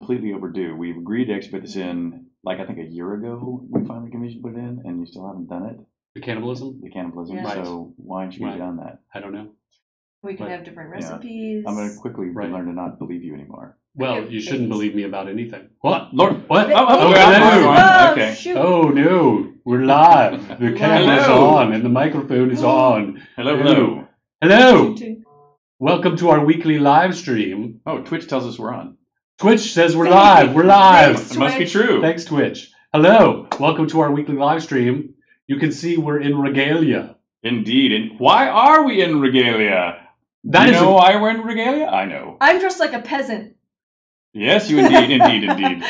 completely overdue. We agreed to actually put this in, like I think a year ago. We finally commissioned to put it in, and you still haven't done it. The cannibalism? The cannibalism. Yeah. Right. So why aren't you Right. done that? I don't know. We can Right. have different Yeah. recipes. I'm going to quickly Right. learn to not believe you anymore. Well, Okay, you shouldn't please. believe me about anything. What? Lord, What? Oh, Oh, no. Oh, Okay. shoot. Oh no, we're live. The camera's Hello. on and the microphone is on. Hello, Ew. hello. Hello. Ching, Welcome to our weekly live stream. Oh, Twitch tells us we're on. Twitch says we're live. We're live. Thanks. It must be true. Thanks, Twitch. Hello. Welcome to our weekly live stream. You can see we're in regalia. Indeed. And why are we in regalia? That Do you is know why we're in regalia? I know. I'm dressed like a peasant. Yes, you indeed.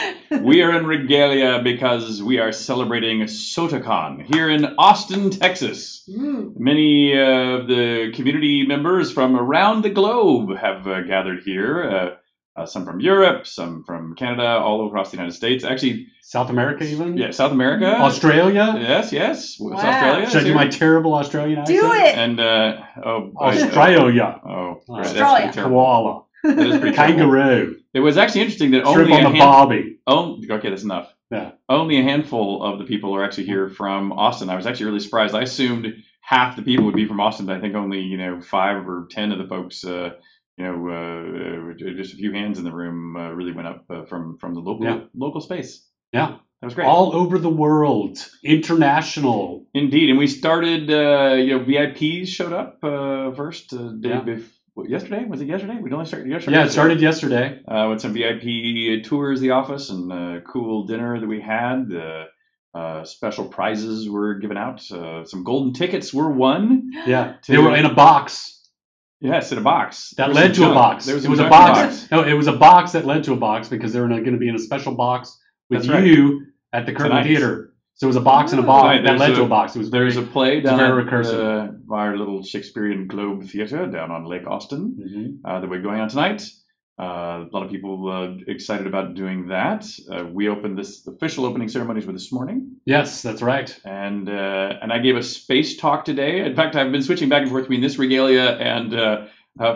We are in regalia because we are celebrating SotaCon here in Austin, Texas. Many of the community members from around the globe have gathered here. Some from Europe, some from Canada, all across the United States. Actually, South America even? yeah, South America. Australia? Yes. Wow. Australia. Should I is do here. my terrible Australian accent? Do it. And Australia. Oh, right, Australia. that's pretty terrible. Koala. That is pretty terrible. Kangaroo. It was actually interesting that Shrimp only on a the bobby. Okay, that's enough. Yeah. Only a handful of the people are actually here from Austin. I was actually really surprised. I assumed half the people would be from Austin. But I think only 5 or 10 of the folks, just a few hands in the room, really went up from the local space. Yeah. That was great. All over the world. International. Indeed, and we started. VIPs showed up first day before. Yesterday? Was it yesterday? We only started yesterday. Yeah, it started yesterday. With some VIP tours of the office and a cool dinner that we had. Special prizes were given out. Some golden tickets were won. Yeah, they were in a box. Yes, in a box. That led to a box. It was a box. No, it was a box that led to a box because they were going to be in a special box with you at the Curtain Theater. So it was a box in a box that led to a box. It was There's a play down very recursive. Our little Shakespearean Globe Theater down on Lake Austin that we're going on tonight. A lot of people excited about doing that. We opened the official opening ceremonies were this morning. Yes, that's right. And I gave a space talk today. In fact, I've been switching back and forth between this regalia and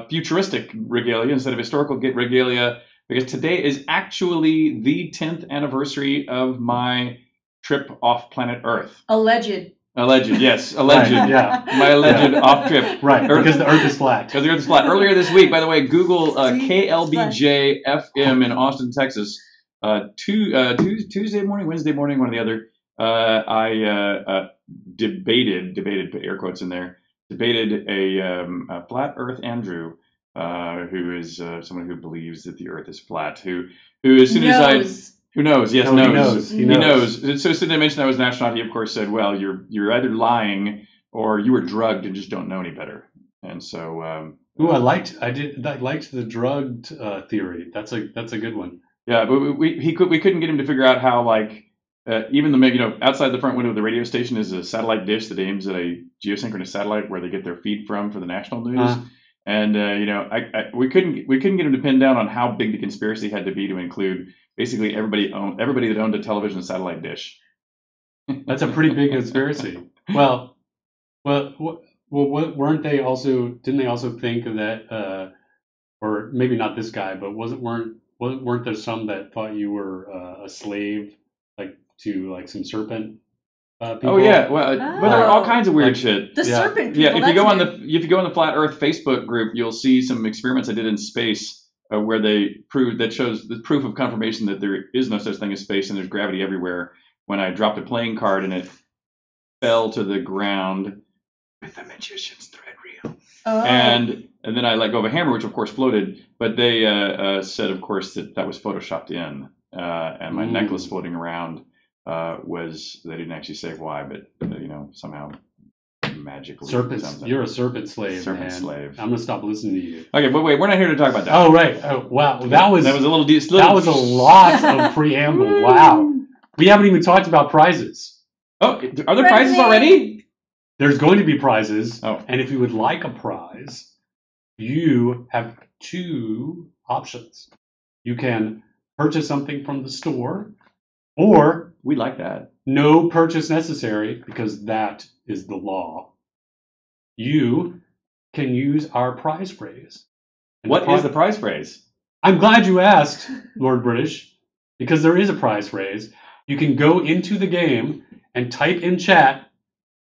futuristic regalia instead of historical regalia because today is actually the 10th anniversary of my trip off planet Earth. Alleged, yes. Alleged. Right, yeah. My alleged off trip. Right, because the Earth is flat. Because the Earth is flat. Earlier this week, by the way, Google KLBJ FM in Austin, Texas. Tuesday morning, Wednesday morning, one or the other. I debated, put air quotes in there, debated a flat Earth Andrew, who is someone who believes that the Earth is flat, who as soon as who knows? Yes, knows. He knows. So as soon as I mentioned I was an astronaut, he of course said, "Well, you're either lying or you were drugged and just don't know any better." And so, I liked the drugged theory. That's a good one. Yeah, but we couldn't get him to figure out how even the outside the front window of the radio station is a satellite dish that aims at a geosynchronous satellite where they get their feed from for the national news. And we couldn't get him to pin down on how big the conspiracy had to be to include basically everybody that owned a television and satellite dish. That's a pretty big conspiracy. Well, weren't they also? Didn't they also think of that? Or maybe not this guy, but weren't there some that thought you were a slave, to some serpent? People? Oh yeah, well, there were all kinds of weird shit. The serpent people. Yeah, if you go on the Flat Earth Facebook group, you'll see some experiments I did in space where that shows the proof of confirmation that there is no such thing as space and there's gravity everywhere. When I dropped a playing card and it fell to the ground with the magician's thread reel, and then I let go of a hammer, which of course floated. But they said, of course, that was photoshopped in, and my necklace floating around. They didn't actually say why, but somehow magically. You're a serpent slave. Slave. I'm gonna stop listening to you. Okay, but wait, we're not here to talk about that. Oh right. Oh wow, that was a little. That was a lot of preamble. Wow. We haven't even talked about prizes. Oh, are there prizes already? There's going to be prizes. Oh. And if you would like a prize, you have two options. You can purchase something from the store, or we like that. No purchase necessary, because that is the law. You can use our prize phrase. What is the prize phrase? I'm glad you asked, Lord British, because there is a prize phrase. You can go into the game and type in chat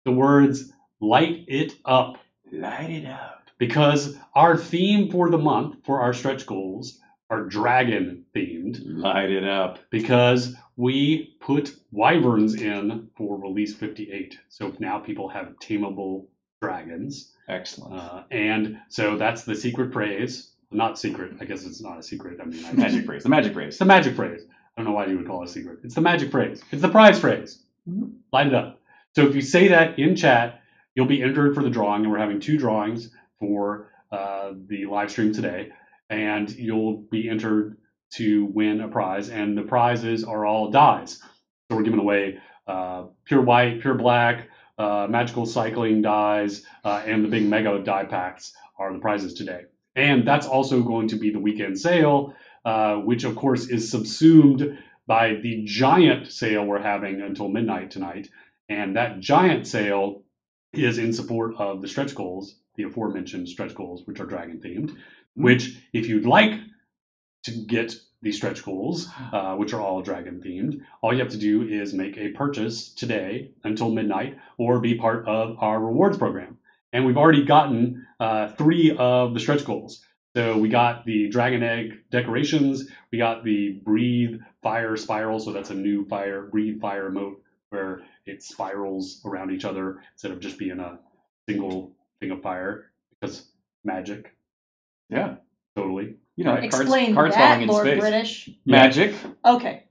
the words "light it up." Light it up. Because our theme for the month for our stretch goals are dragon themed. Light it up. Because we put wyverns in for release 58. So now people have tameable dragons. Excellent. And so that's the secret praise. Not secret. I guess it's not a secret. I mean, magic phrase. The magic phrase. It's the magic phrase. I don't know why you would call it a secret. It's the magic phrase. It's the prize phrase. Mm-hmm. Light it up. So if you say that in chat, you'll be entered for the drawing. And we're having 2 drawings for the live stream today. And you'll be entered to win a prize. And the prizes are all dies. So we're giving away pure white, pure black, magical cycling dies, and the big mega die packs are the prizes today. And that's also going to be the weekend sale, which of course is subsumed by the giant sale we're having until midnight tonight. And that giant sale is in support of the stretch goals, the aforementioned stretch goals, which are dragon themed, which if you'd like to get the stretch goals, which are all dragon themed, all you have to do is make a purchase today until midnight or be part of our rewards program. And we've already gotten 3 of the stretch goals. So we got the dragon egg decorations, we got the breathe fire spiral, so that's a new breathe fire emote where it spirals around each other instead of just being a single thing of fire, because magic. Yeah. Totally. You know, Explain cards that, falling in Lord space. British. Magic. Okay.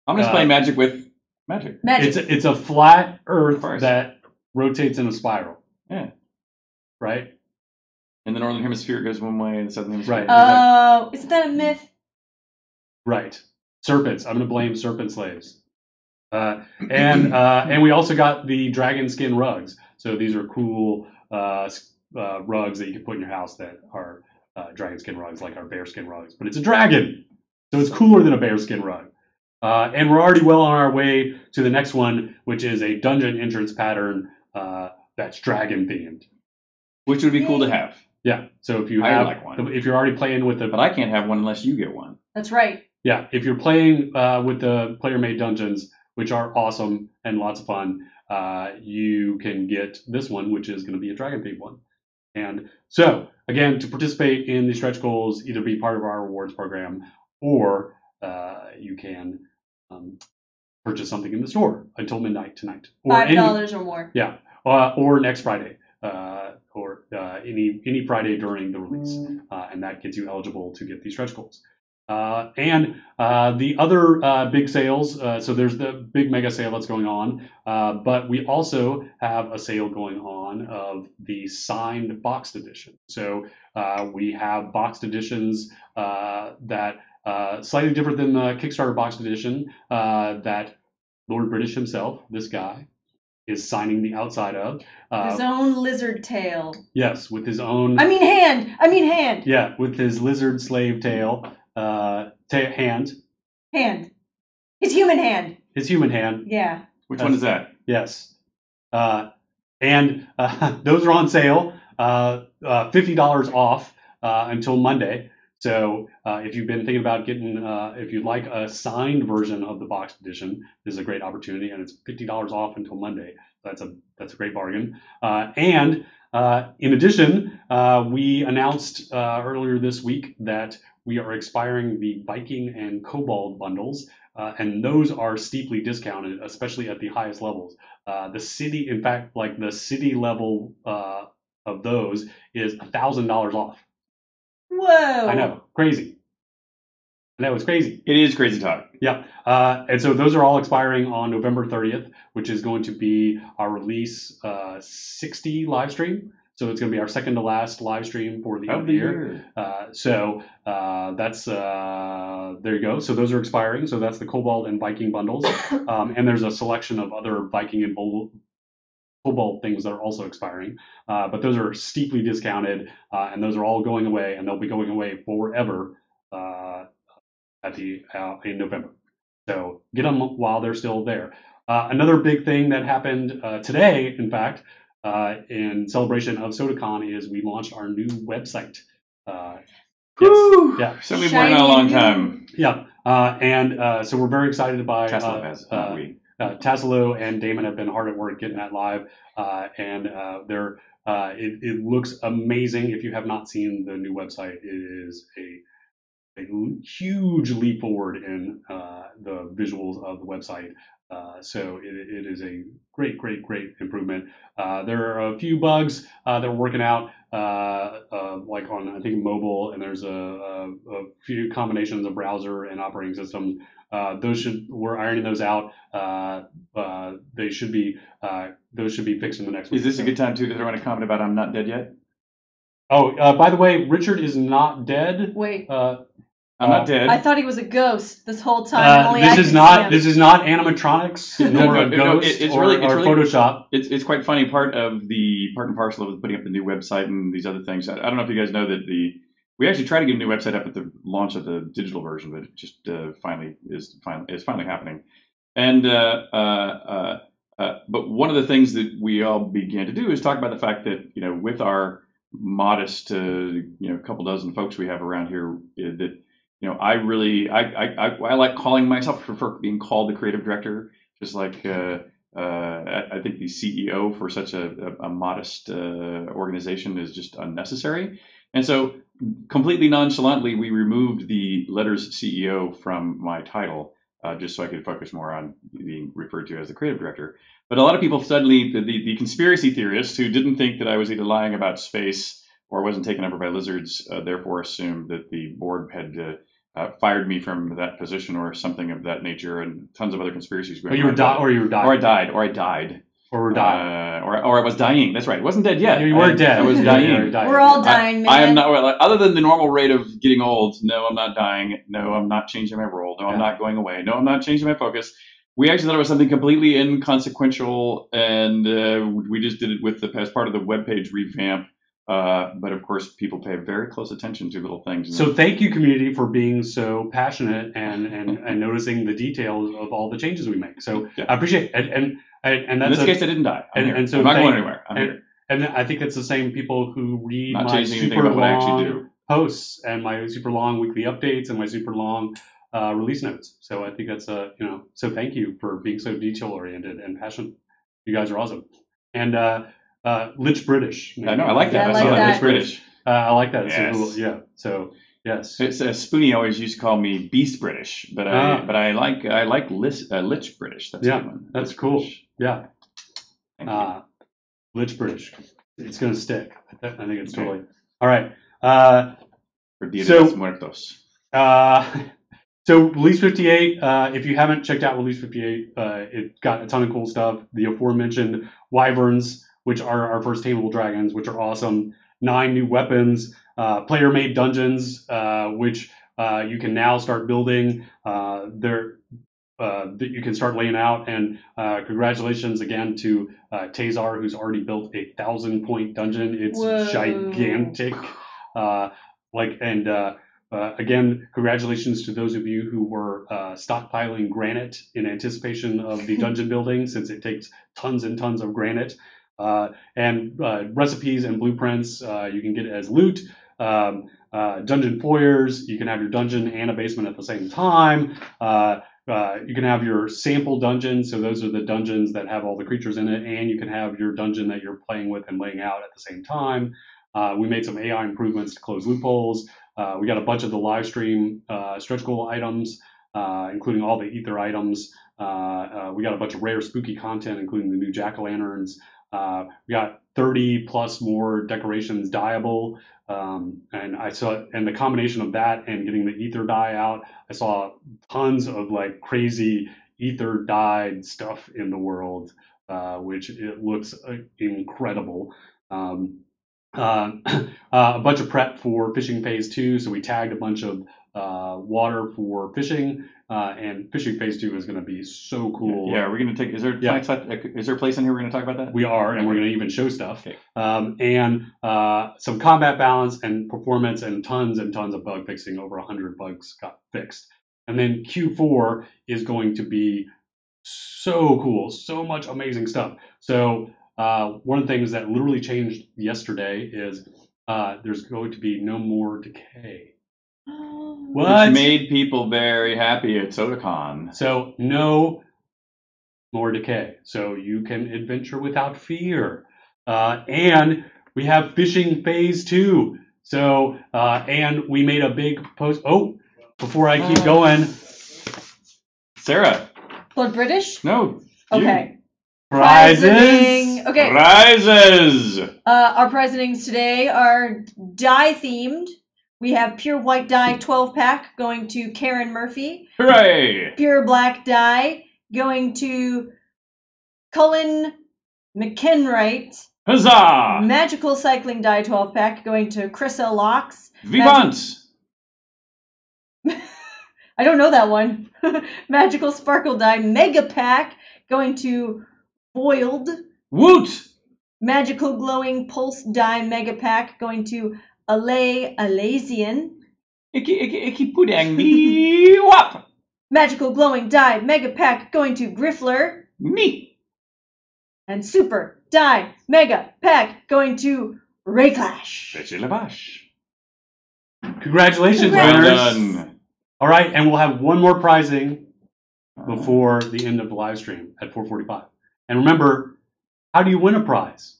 I'm just playing magic with magic. It's a flat Earth that rotates in a spiral. Yeah. Right? And the northern hemisphere goes one way, and the southern hemisphere. Right. Oh, isn't that a myth? Right. Serpents. I'm going to blame serpent slaves. And we also got the dragon skin rugs. So these are cool rugs that you can put in your house that are dragon skin rugs, like our bear skin rugs. But it's a dragon, so it's cooler than a bear skin rug. And we're already well on our way to the next one, which is a dungeon entrance pattern that's dragon themed. Which would be cool to have. Yeah. So if you have like one. If you're already playing with the, but I can't have one unless you get one. That's right. Yeah. If you're playing with the player-made dungeons, which are awesome and lots of fun, you can get this one, which is going to be a dragon themed one. And so, again, to participate in the stretch goals, either be part of our rewards program or you can purchase something in the store until midnight tonight. Or $5 or more. Yeah, or next Friday, or any Friday during the release, and that gets you eligible to get these stretch goals. And the other big sales, so there's the big mega sale that's going on, but we also have a sale going on of the signed boxed edition. So we have boxed editions that slightly different than the Kickstarter boxed edition that Lord British himself, this guy, is signing the outside of. His own lizard tail. Yes, with his own. I mean hand. Yeah, with his lizard slave tail. Hand. His human hand. His human hand. Yeah. Which one is that? Yes. And those are on sale. $50 off until Monday. So if you've been thinking about getting, if you'd like a signed version of the boxed edition, this is a great opportunity, and it's $50 off until Monday. That's a great bargain. And in addition, we announced earlier this week that we are expiring the Viking and Kobold bundles, and those are steeply discounted, especially at the highest levels. The city, in fact, like the city level of those is $1,000 off. Whoa! I know, crazy. That was crazy. It is crazy talk. Yeah, and so those are all expiring on November 30th, which is going to be our release 60 live stream. So it's going to be our second to last live stream for the end of the year. So that's there you go. So those are expiring. So that's the Kobold and Viking bundles, and there's a selection of other Viking and Kobold things that are also expiring. But those are steeply discounted, and those are all going away, and they'll be going away forever in November. So get them while they're still there. Another big thing that happened today, in fact, in celebration of SodaCon, is we launched our new website. Whew. Yeah. Something we've been working on a long Shiny time. Yeah. So we're very excited by Tesla has, not we. Tassilo and Damon have been hard at work getting that live, and it looks amazing. If you have not seen the new website, it is a huge leap forward in the visuals of the website. So it is a great improvement. There are a few bugs that we're working out, like on I think mobile, and there's a few combinations of browser and operating system. We're ironing those out. Those should be fixed in the next week. Is this a good time too to throw in a comment about I'm not dead yet? Oh, by the way, Richard is not dead. Wait. I'm not dead. I thought he was a ghost this whole time. Only This is not animatronics nor a ghost it's or really Photoshop. It's quite funny. Part and parcel of putting up the new website and these other things. I don't know if you guys know that we actually tried to get a new website up at the launch of the digital version, but it just finally is finally happening. And but one of the things that we all began to do is talk about the fact that with our modest couple dozen folks we have around here that. I like calling myself, prefer being called the creative director, just like I think the CEO for such a modest organization is just unnecessary. And so completely nonchalantly, we removed the letters CEO from my title, just so I could focus more on being referred to as the creative director. But a lot of people suddenly, the conspiracy theorists who didn't think that I was either lying about space or wasn't taken over by lizards, therefore assumed that the board had fired me from that position or something of that nature, and tons of other conspiracies. Or you were dying. Or I died. Or I was dying. That's right. I wasn't dead yet. You were dead. I was dying. We're all dying, man. I am not. Other than the normal rate of getting old, no, I'm not dying. No, I'm not changing my role. No, I'm not going away. No, I'm not changing my focus. We actually thought it was something completely inconsequential, and we just did it as part of the webpage revamp. But of course, people pay very close attention to little things. So thank you, community, for being so passionate and noticing the details of all the changes we make. So I appreciate it. And that's in this case, I didn't die. And so I'm not going anywhere. I'm here. And I think it's the same people who read not my super long posts and my super long weekly updates and my super long release notes. So I think that's so thank you for being so detail oriented and passionate. You guys are awesome. And Lich British. I know. I like that. I like that. Lich British. I like that. Yes. So, yeah. So yes. It's Spoonie always used to call me Beast British, but I like Lich British. That's a good one. That's Lich cool. British. Yeah. Lich British. It's gonna stick. I think it's totally all right. For Dia de los Muertos. So Release 58, if you haven't checked out Release 58, it got a ton of cool stuff. The aforementioned wyverns, which are our first tameable dragons, which are awesome. 9 new weapons, player-made dungeons, which you can now start building. That you can start laying out. And congratulations again to Tazar, who's already built a 1,000-point dungeon. It's gigantic. Again, congratulations to those of you who were stockpiling granite in anticipation of the dungeon building, since it takes tons and tons of granite. And recipes and blueprints you can get as loot. Dungeon foyers, you can have your dungeon and a basement at the same time. You can have your sample dungeons, so those are the dungeons that have all the creatures in it, and you can have your dungeon that you're playing with and laying out at the same time. We made some AI improvements to close loopholes. We got a bunch of the live stream stretch goal items, including all the ether items. We got a bunch of rare spooky content, including the new jack-o'-lanterns. We got 30 plus more decorations dyeable. And the combination of that and getting the ether dye out, I saw tons of like crazy ether dyed stuff in the world, which it looks incredible. A bunch of prep for fishing phase 2. So we tagged a bunch of water for fishing, and fishing phase 2 is going to be so cool. Yeah, we're going to take. Is there a place in here we're going to talk about that? We are, and we're going to even show stuff. Okay. And some combat balance and performance and tons of bug fixing. Over 100 bugs got fixed. And then Q4 is going to be so cool, so much amazing stuff. So one of the things that literally changed yesterday is there's going to be no more decay. What? Which made people very happy at SodaCon. So no more decay. So you can adventure without fear. And we have fishing phase 2. So, and we made a big post. Oh, before I keep going. Sarah. Lord British? No. Okay. Prizes. Prizing. Okay. Prizes. Our prizings today are dye themed. We have pure white dye 12-pack going to Karen Murphy. Hooray. Pure black dye going to Cullen McKenwright. Huzzah. Magical cycling dye 12-pack going to Chrissa Locks. Vivant. I don't know that one. Magical sparkle dye mega pack going to Boiled. Woot. Magical glowing pulse dye mega pack going to Alazian. Icky pudang me wap. Magical glowing dye mega pack going to Griffler. Me. And super dye mega pack going to Rayclash. Betchy Lavash. Congratulations, Congrats. winners. Well done. All right, and we'll have one more prizing before the end of the live stream at 4:45. And remember, how do you win a prize?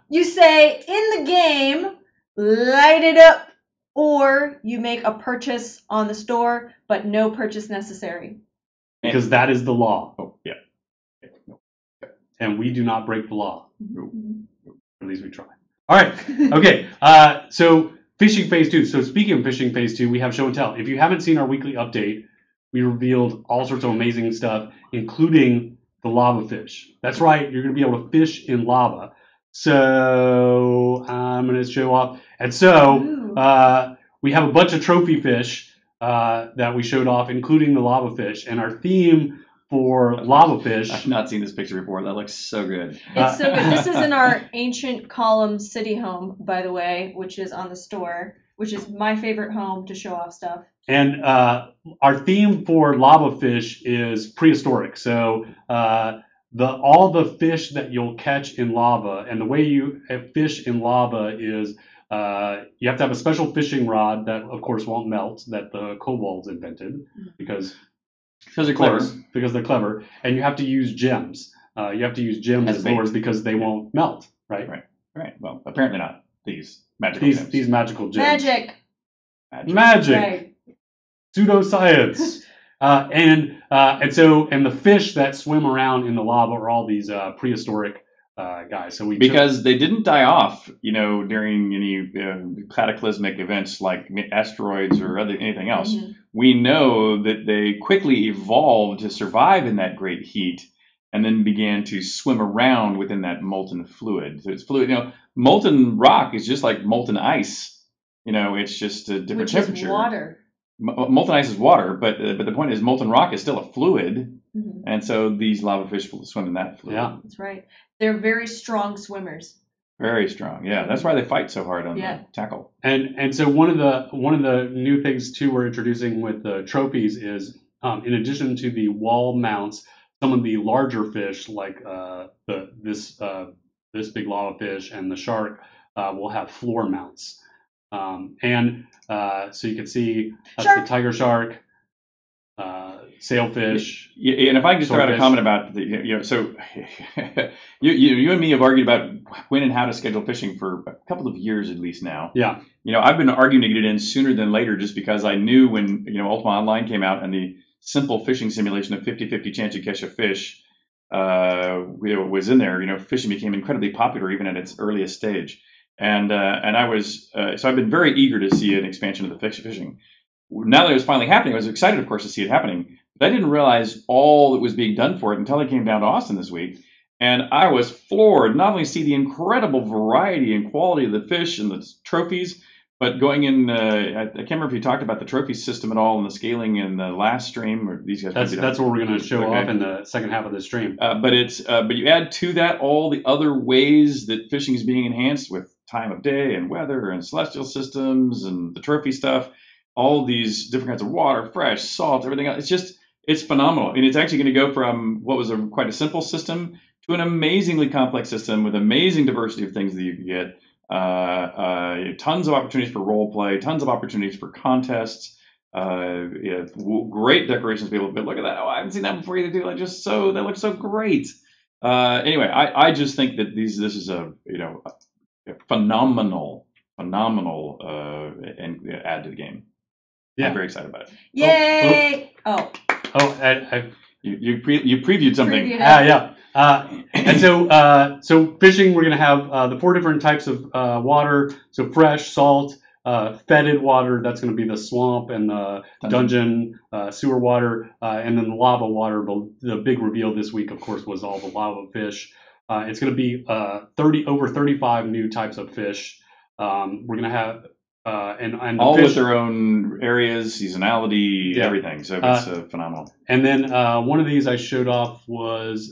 You say in the game, light it up, or you make a purchase on the store, but no purchase necessary. Because that is the law. Oh, yeah. And we do not break the law. Mm-hmm. At least we try. All right. Okay. So fishing phase 2. So speaking of fishing phase 2, we have show and tell. If you haven't seen our weekly update, we revealed all sorts of amazing stuff, including the lava fish. That's right. You're going to be able to fish in lava. So I'm going to show off. And so we have a bunch of trophy fish that we showed off, including the lava fish. And our theme for lava fish. I've not seen this picture before. That looks so good. It's so good. This is in our ancient column city home, by the way, which is on the store, which is my favorite home to show off stuff. And our theme for lava fish is prehistoric. So all the fish that you'll catch in lava, and the way you fish in lava is you have to have a special fishing rod that, of course, won't melt, that the kobolds invented because they're clever. Because they're clever, and you have to use gems. You have to use gems as lures because they won't melt, right? Right. Well, apparently not these magical gems. These magical gems. Magic. Right. Pseudoscience. And the fish that swim around in the lava are all these prehistoric guys. So because they didn't die off, during any cataclysmic events like asteroids or anything else. Mm-hmm. We know that they quickly evolved to survive in that great heat, and then began to swim around within that molten fluid. So it's fluid. Molten rock is just like molten ice. It's just a different temperature. Is water. Molten ice is water, but the point is molten rock is still a fluid, mm-hmm. and so these lava fish will swim in that fluid. Yeah, that's right. They're very strong swimmers. Very strong. Yeah, that's why they fight so hard on the tackle. And so one of the new things too we're introducing with the trophies is in addition to the wall mounts, some of the larger fish like this big lava fish and the shark will have floor mounts. So you can see that's the tiger shark, sailfish. Yeah, and if I can just throw out a comment about so you and me have argued about when and how to schedule fishing for a couple of years at least now. Yeah. I've been arguing to get it in sooner than later just because I knew when Ultima Online came out and the simple fishing simulation of 50-50 chance you catch a fish was in there. Fishing became incredibly popular even at its earliest stage. And I was so I've been very eager to see an expansion of the fishing. Now that it was finally happening, I was excited, of course, to see it happening. But I didn't realize all that was being done for it until I came down to Austin this week, and I was floored. Not only see the incredible variety and quality of the fish and the trophies, but going in. I can't remember if you talked about the trophy system at all and the scaling in the last stream, or these guys. That's what we're going to show off in the second half of the stream. But you add to that all the other ways that fishing is being enhanced with time of day and weather and celestial systems and the trophy stuff, all these different kinds of water, fresh, salt, everything else. It's phenomenal. I mean, it's actually going to go from what was quite a simple system to an amazingly complex system with amazing diversity of things that you can get. tons of opportunities for role play, tons of opportunities for contests. Great decorations to be able to look at that. Oh, I haven't seen that before either. That looks so great. Anyway, I just think that this is a phenomenal and add to the game. Yeah. I'm very excited about it. Yay! You previewed something. Yeah. And so fishing, we're going to have the 4 different types of water. So fresh, salt, fetid water, that's going to be the swamp and the dungeon sewer water, and then the lava water. The big reveal this week, of course, was all the lava fish. It's going to be over 35 new types of fish. We're going to have and all fish, with their own areas, seasonality, everything. So it's phenomenal. And then one of these I showed off was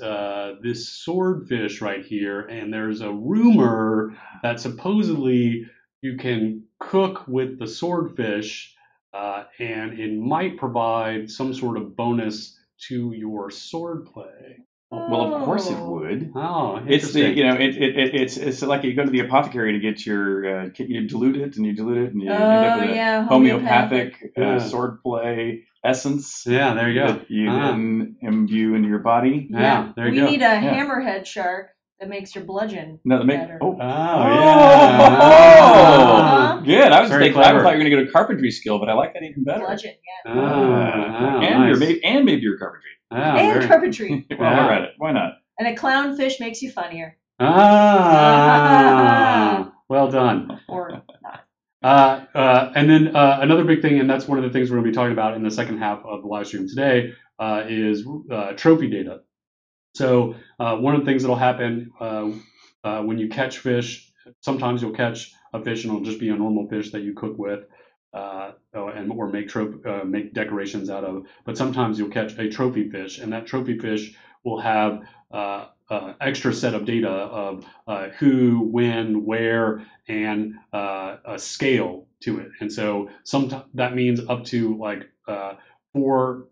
this swordfish right here, and there's a rumor that supposedly you can cook with the swordfish, and it might provide some sort of bonus to your sword play. Well, of course it would. Oh, it's it's like you go to the apothecary to get your you dilute it and you end up with a homeopathic sword play essence. Yeah, there you go. That you then imbue into your body. Yeah, there you go. We need a hammerhead shark that makes your bludgeon better. Good. I was thinking I thought you were going to go to carpentry skill, but I like that even better. Bludgeon, and maybe your carpentry. And carpentry. Well, we're at it. Why not? And a clownfish makes you funnier. Well done. Or not. And then another big thing, and that's one of the things we're going to be talking about in the second half of the live stream today, is trophy data. So one of the things that'll happen when you catch fish, sometimes you'll catch a fish and it'll just be a normal fish that you cook with. Or make decorations out of, but sometimes you'll catch a trophy fish, and that trophy fish will have extra set of data of who, when, where, and a scale to it. And so sometimes that means up to like 4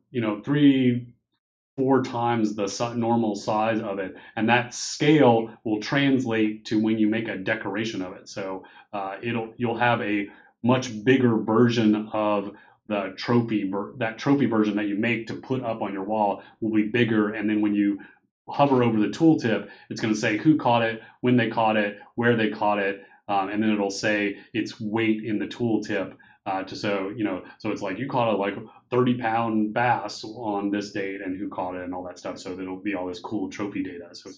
times the normal size of it, and that scale will translate to when you make a decoration of it. So you'll have a much bigger version of the trophy. That trophy version that you make to put up on your wall will be bigger, and then when you hover over the tooltip, it's going to say who caught it, when they caught it, where they caught it, and then it'll say its weight in the tooltip. So it's like you caught a 30-pound bass on this date, and who caught it, and all that stuff. So it'll be all this cool trophy data. So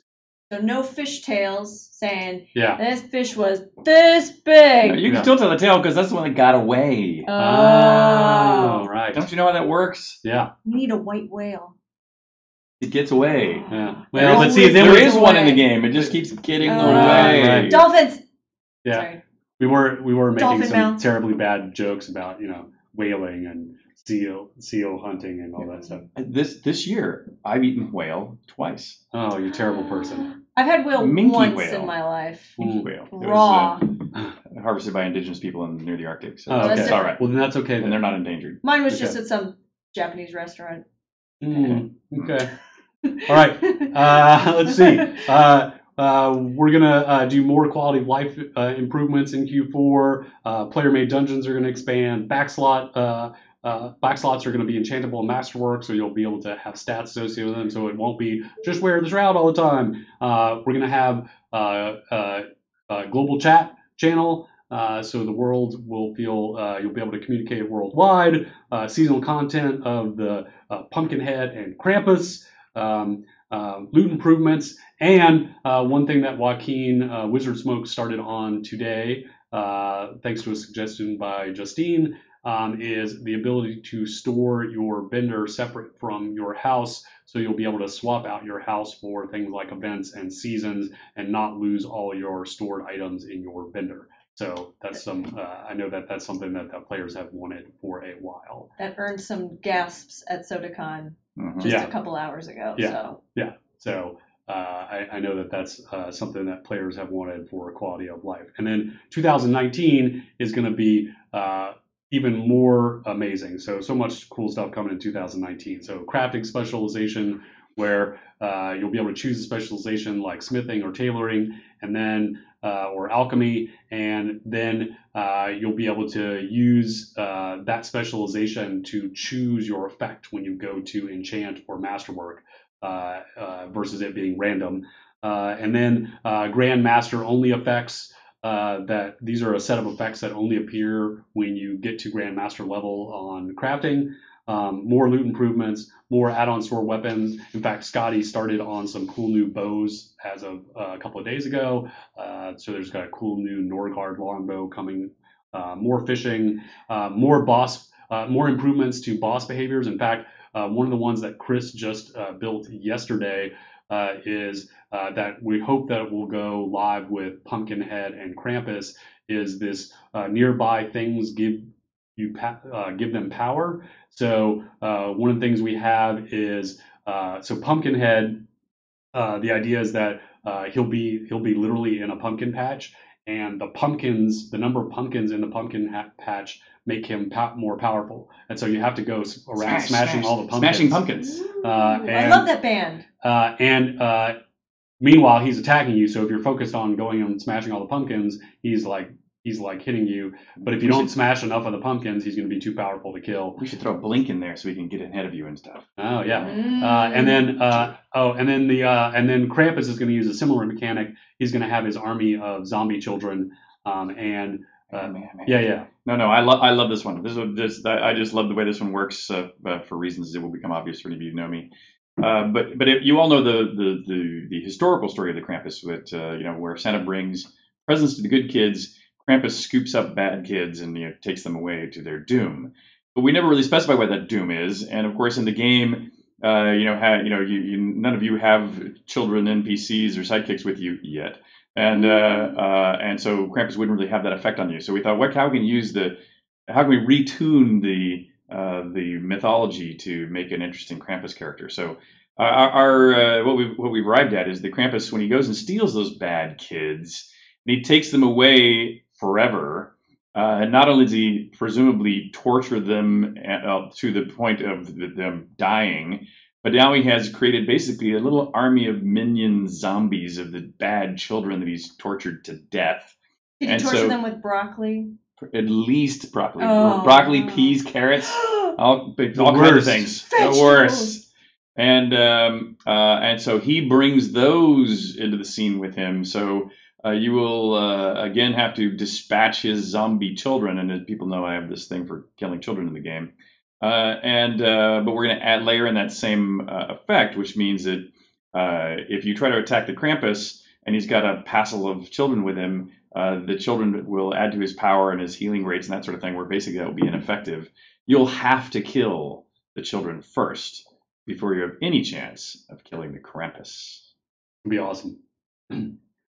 no fish tails saying this fish was this big. No, you can still tell the tail because that's the one that got away. Oh, right. Don't you know how that works? Yeah. We need a white whale. It gets away. Yeah. Well, let's see. There is one in the game. It just keeps getting away. Right. Dolphins. Yeah. Sorry. We were making Dolphin some mouth. terribly bad jokes about whaling and seal hunting and all that stuff. This year, I've eaten whale twice. Oh, you terrible person. I've had whale Minke once whale. in my life. Minke whale. Raw. It was harvested by indigenous people near the Arctic. So okay. it's all right. Well, then that's okay. And they're not endangered. Mine was just at some Japanese restaurant. Okay. All right. Let's see. We're gonna do more quality of life improvements in Q4. Player-made dungeons are gonna expand. Backslots are going to be enchantable and masterwork, so you'll be able to have stats associated with them, so it won't be just wear the shroud all the time. We're going to have a global chat channel, so the world will feel you'll be able to communicate worldwide. Seasonal content of the Pumpkinhead and Krampus. Loot improvements, and one thing that Joaquin Wizard Smoke started on today, thanks to a suggestion by Justine, is the ability to store your vendor separate from your house, so you'll be able to swap out your house for things like events and seasons and not lose all your stored items in your vendor. So that's I know that's something that the players have wanted for a while. That earned some gasps at SodaCon just a couple hours ago. So I know that's something that players have wanted for quality of life. And then 2019 is going to be even more amazing. So much cool stuff coming in 2019. So crafting specialization where you'll be able to choose a specialization like smithing or tailoring, and then or alchemy, and then you'll be able to use that specialization to choose your effect when you go to enchant or masterwork, versus it being random. And then Grand Master only effects. That these are a set of effects that only appear when you get to Grandmaster level on crafting. More loot improvements, more add-on store weapons. In fact, Scotty started on some cool new bows as of a couple of days ago. So there's got a cool new Norgard longbow coming. More fishing, more improvements to boss behaviors. In fact, one of the ones that Chris just built yesterday is that we hope that it will go live with Pumpkinhead and Krampus. Is this nearby things give them power? So one of the things we have is so Pumpkinhead. The idea is that he'll be literally in a pumpkin patch, and the number of pumpkins in the pumpkin patch make him more powerful. And so you have to go around smashing all the pumpkins. Smashing pumpkins. I love that band. And meanwhile, he's attacking you. So if you're focused on going and smashing all the pumpkins, he's like hitting you. But if you don't smash enough of the pumpkins, he's going to be too powerful to kill. We should throw a blink in there so we can get ahead of you and stuff. Oh yeah. And then Krampus is going to use a similar mechanic. He's going to have his army of zombie children. Man. Yeah. No, I love this one. I just love the way this one works for reasons that will become obvious for any of you who know me. But you all know the historical story of the Krampus, where Santa brings presents to the good kids. Krampus scoops up bad kids and takes them away to their doom. But we never really specify what that doom is. And of course, in the game, none of you have children, NPCs, or sidekicks with you yet, and so Krampus wouldn't really have that effect on you. So we thought, how can we retune the mythology to make an interesting Krampus character? So what we've arrived at is the Krampus, when he goes and steals those bad kids, and he takes them away forever. And not only does he presumably torture them to the point of them dying, but now he has created basically a little army of minion zombies of the bad children that he's tortured to death. Did you torture them with broccoli? At least broccoli. Oh. Broccoli, peas, carrots, all kinds of things. Vegetables. The worst. And so he brings those into the scene with him. So you will again have to dispatch his zombie children, and as people know, I have this thing for killing children in the game. But we're going to layer in that same effect, which means that if you try to attack the Krampus and he's got a passel of children with him, the children will add to his power and his healing rates and that sort of thing, where basically that will be ineffective. You'll have to kill the children first before you have any chance of killing the Krampus. It'd be awesome.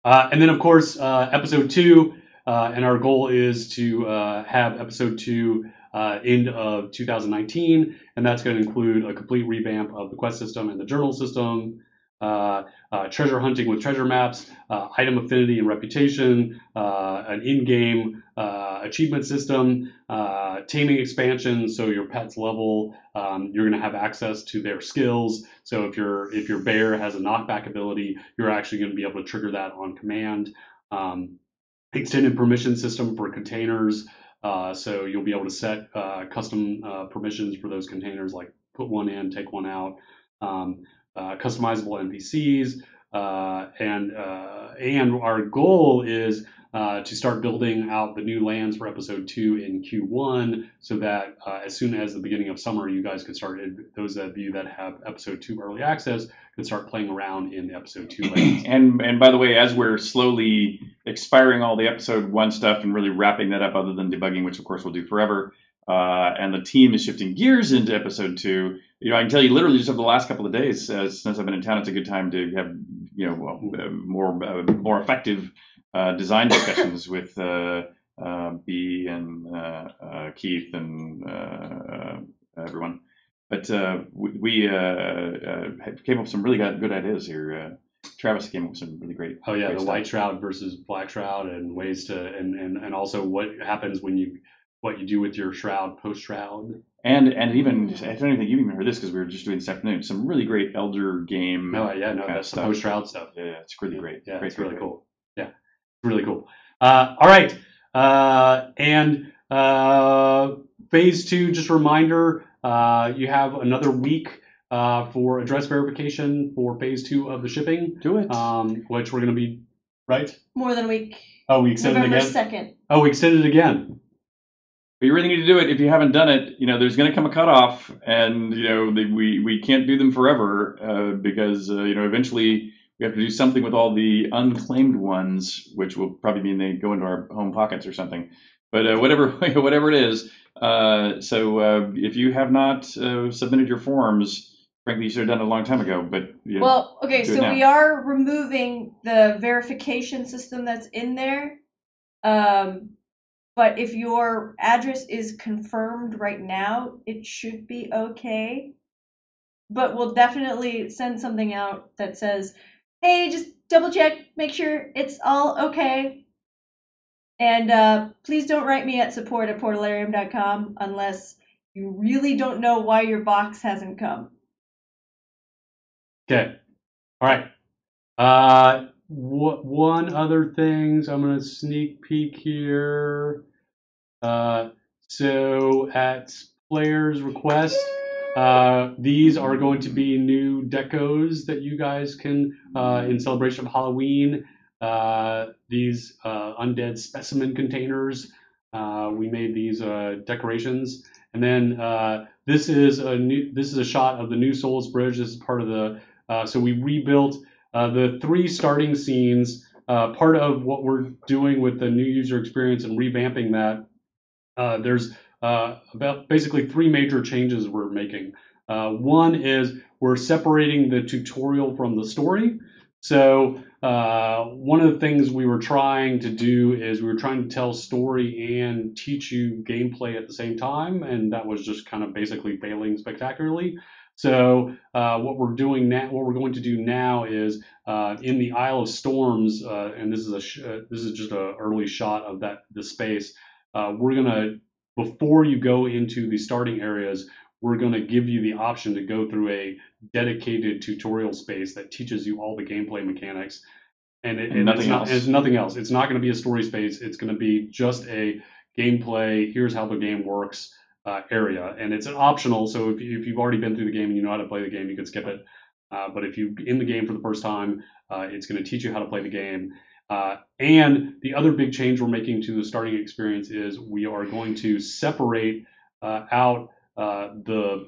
And then, of course, episode 2, and our goal is to have episode 2 end of 2019, and that's going to include a complete revamp of the quest system and the journal system, treasure hunting with treasure maps, item affinity and reputation, an in-game achievement system, taming expansion, so your pet's level, you're going to have access to their skills. So if your bear has a knockback ability, you're actually going to be able to trigger that on command. Extended permission system for containers, so you'll be able to set custom permissions for those containers, like put one in, take one out. Customizable NPCs, and our goal is to start building out the new lands for episode 2 in Q1, so that as soon as the beginning of summer, you guys can start. Those of you that have episode 2 early access can start playing around in the episode 2 lands. And by the way, as we're slowly expiring all the episode 1 stuff and really wrapping that up, other than debugging, which of course we'll do forever, and the team is shifting gears into episode 2. I can tell you literally just over the last couple of days, since I've been in town, it's a good time to have more effective design discussions with B and Keith and everyone. But we came up with some really good ideas here. Travis came up with some really great. Oh yeah, great the stuff. white shroud versus black shroud, and ways to and also what happens when what you do with your shroud post shroud. And even I don't even think you even heard this because we were just doing this afternoon. Some really great elder game. No, that's the post-shroud stuff. Yeah, it's really great. Yeah, great, it's really great. cool. Yeah, it's really cool. All right, and phase 2. Just a reminder, you have another week for address verification for phase 2 of the shipping. Do it. Which we're going to be right. More than a week. Oh, we extended November again. 2nd. Oh, we extended again. But you really need to do it. If you haven't done it, there's going to come a cutoff, and we can't do them forever because eventually we have to do something with all the unclaimed ones, which will probably mean they go into our home pockets or something. But whatever it is. So if you have not submitted your forms, frankly, you should have done it a long time ago. But well, okay, do it so now. we are removing the verification system that's in there. But if your address is confirmed right now, it should be okay. But we'll definitely send something out that says, hey, just double check, make sure it's all okay. And please don't write me at support@portalarium.com unless you really don't know why your box hasn't come. Okay. All right. One other thing, so I'm going to sneak peek here. So at players' request, these are going to be new decos that you guys can, in celebration of Halloween. These undead specimen containers. We made these decorations, and then this is a shot of the new Souls Bridge. This is part of the. So we rebuilt the 3 starting scenes. Part of what we're doing with the new user experience and revamping that. There's about basically 3 major changes we're making. One is we're separating the tutorial from the story. So one of the things we were trying to do is we were trying to tell story and teach you gameplay at the same time, and that was just kind of basically failing spectacularly. So what we're doing now, what we're going to do now is in the Isle of Storms, and this is just an early shot of the space. We're gonna, before you go into the starting areas, we're gonna give you the option to go through a dedicated tutorial space that teaches you all the gameplay mechanics. And nothing else. It's nothing else. It's not going to be a story space. It's going to be just a gameplay. Here's how the game works area, and it's an optional. So if you've already been through the game and you know how to play the game, you can skip it. But if you're in the game for the first time, it's going to teach you how to play the game. And the other big change we're making to the starting experience is we are going to separate out the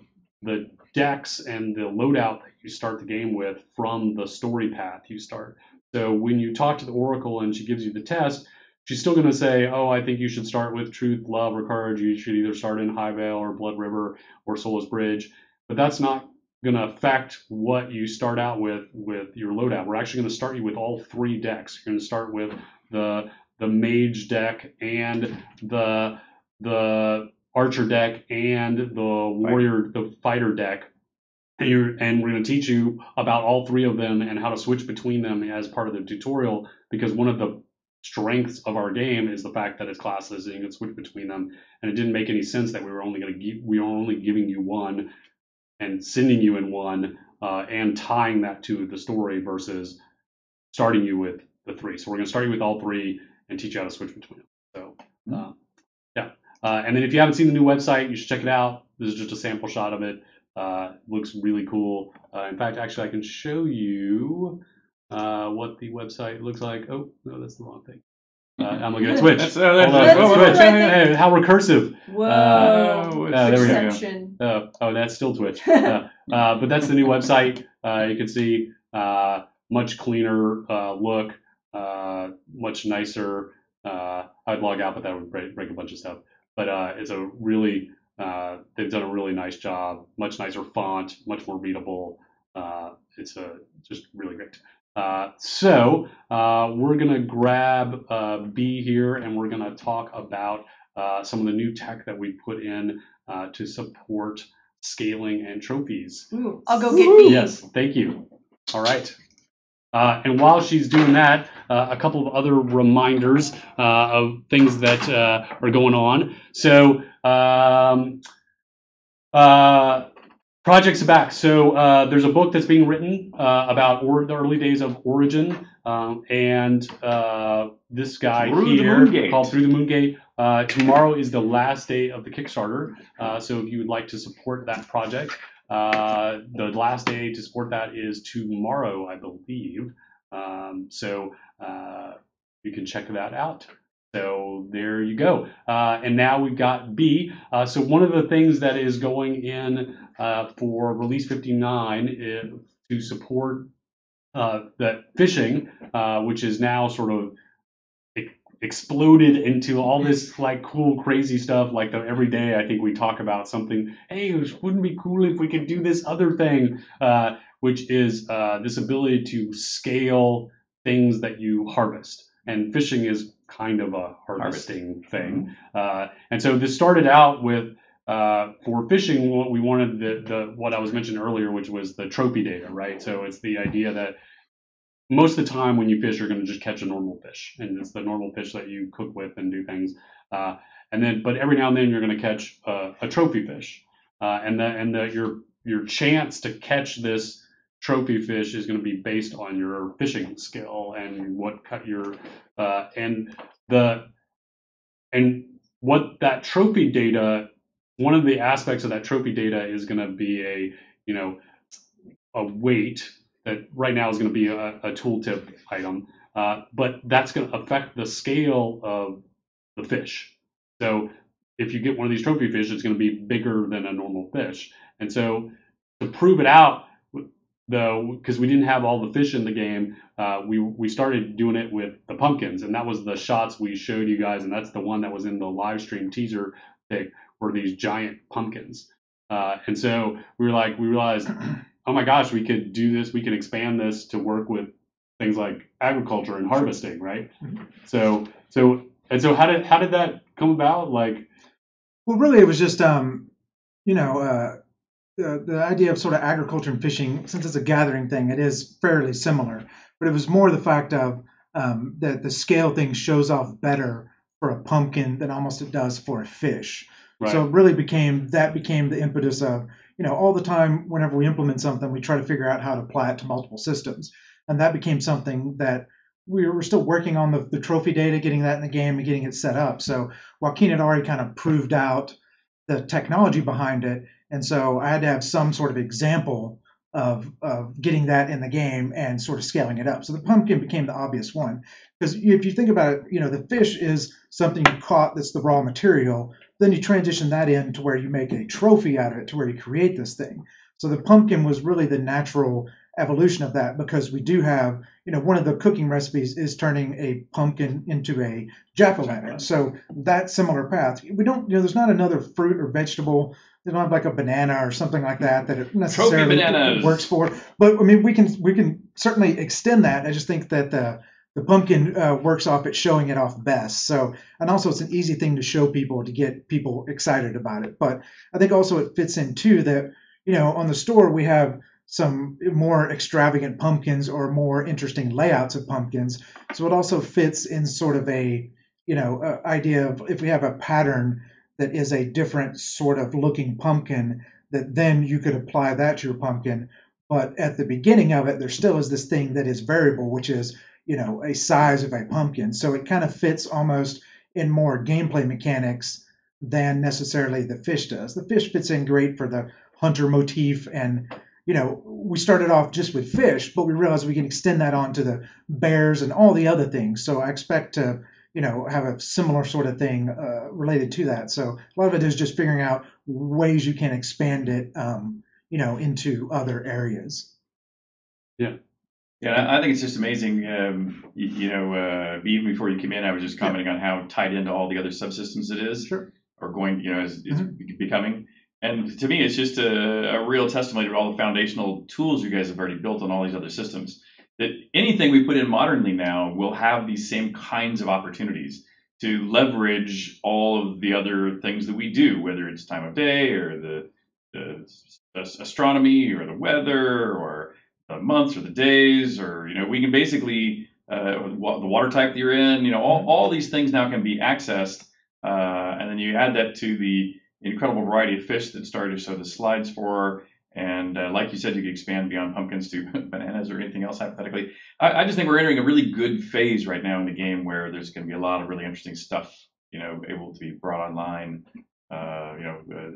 decks and the loadout that you start the game with from the story path you start. So when you talk to the Oracle and she gives you the test, she's still going to say, oh, I think you should start with Truth, Love, or Courage. You should either start in High Vale or Blood River or Soulless Bridge. But that's not going to affect what you start out with your loadout. We're actually going to start you with all 3 decks. You're going to start with the Mage deck and the Archer deck and the Fighter deck. And we're going to teach you about all 3 of them and how to switch between them as part of the tutorial, because one of the strengths of our game is the fact that it's classes and you can switch between them. And it didn't make any sense that we were only giving you one and sending you in one and tying that to the story versus starting you with the 3. So we're going to start you with all 3 and teach you how to switch between them. So yeah. And then if you haven't seen the new website, you should check it out. This is just a sample shot of it. Looks really cool. In fact, actually, I can show you what the website looks like. Oh, no, that's the wrong thing. I'm looking at Twitch. That's Hold on. Twitch. Hey, how recursive. Whoa. There we go. Exception. Oh, that's still Twitch. But that's the new website. You can see much cleaner look, much nicer. I'd log out, but that would break a bunch of stuff. But it's a really they've done a really nice job. Much nicer font, much more readable. It's just really great. So we're gonna grab B here, and we're gonna talk about some of the new tech that we put in to support scaling and trophies. Ooh, I'll go get B. Yes, thank you. All right. And while she's doing that, a couple of other reminders of things that are going on. So Projects are back. So there's a book that's being written about the early days of Origin, and this guy Through the here Moon Gate. called Through the Moon Gate. Tomorrow is the last day of the Kickstarter, so if you would like to support that project, the last day to support that is tomorrow, I believe. So you can check that out. So there you go. And now we've got B. So one of the things that is going in for Release 59 is to support that fishing, which is now sort of exploded into all this like cool, crazy stuff. Like every day, I think we talk about something. Hey, wouldn't it be cool if we could do this other thing, which is this ability to scale things that you harvest. And fishing is kind of a harvesting thing. And so this started out with for fishing, what we wanted what I was mentioning earlier, which was the trophy data, right? So it's the idea that most of the time when you fish, you're going to just catch a normal fish, and it's the normal fish that you cook with and do things. But every now and then you're going to catch a trophy fish, your chance to catch this trophy fish is going to be based on your fishing skill and what cut your and what that trophy data. One of the aspects of that trophy data is going to be a weight that right now is going to be a tooltip item, but that's going to affect the scale of the fish. So if you get one of these trophy fish, it's going to be bigger than a normal fish. And so to prove it out, though, because we didn't have all the fish in the game, we started doing it with the pumpkins, and that was the shots we showed you guys, and that's the one that was in the live stream teaser pic, were these giant pumpkins. And so we realized, oh my gosh, we could do this. We can expand this to work with things like agriculture and harvesting, right? So how did that come about? Like, well, really, it was just the idea of sort of agriculture and fishing. Since it's a gathering thing, it is fairly similar. But it was more the fact of that the scale thing shows off better for a pumpkin than almost it does for a fish. Right. So it really became the impetus of, all the time whenever we implement something, we try to figure out how to apply it to multiple systems. And that became something that we were still working on the trophy data, getting that in the game and getting it set up. So Joaquin had already kind of proved out the technology behind it. And so I had to have some sort of example of getting that in the game and sort of scaling it up. So the pumpkin became the obvious one. Because if you think about it, the fish is something you caught that's the raw material. Then you transition that in to where you make a trophy out of it, to where you create this thing. So the pumpkin was really the natural evolution of that, because we do have, one of the cooking recipes is turning a pumpkin into a jack-o'-lantern. So that similar path. We don't, there's not another fruit or vegetable. They don't have like a banana or something like that it necessarily works for. But I mean, we can certainly extend that. I just think that the pumpkin works off at showing it off best. So, and also it's an easy thing to show people, to get people excited about it. But I think also it fits in too that, on the store we have some more extravagant pumpkins or more interesting layouts of pumpkins. So it also fits in sort of a idea of, if we have a pattern that is a different sort of looking pumpkin, that then you could apply that to your pumpkin. But at the beginning of it, there still is this thing that is variable, which is, a size of a pumpkin. So it kind of fits almost in more gameplay mechanics than necessarily the fish does. The fish fits in great for the hunter motif, and we started off just with fish, but we realized we can extend that on to the bears and all the other things. So I expect to have a similar sort of thing related to that. So a lot of it is just figuring out ways you can expand it, into other areas. Yeah. Yeah, I think it's just amazing. Even before you came in, I was just commenting on how tied into all the other subsystems it is, or going, as it's becoming. And to me, it's just a real testimony to all the foundational tools you guys have already built on all these other systems. That anything we put in modernly now will have these same kinds of opportunities to leverage all of the other things that we do, whether it's time of day or the astronomy or the weather or the months or the days, or we can basically the water type that you're in. All these things now can be accessed, and then you add that to the incredible variety of fish that started to show the slides for. And like you said, you could expand beyond pumpkins to bananas or anything else hypothetically. I just think we're entering a really good phase right now in the game where there's going to be a lot of really interesting stuff, able to be brought online.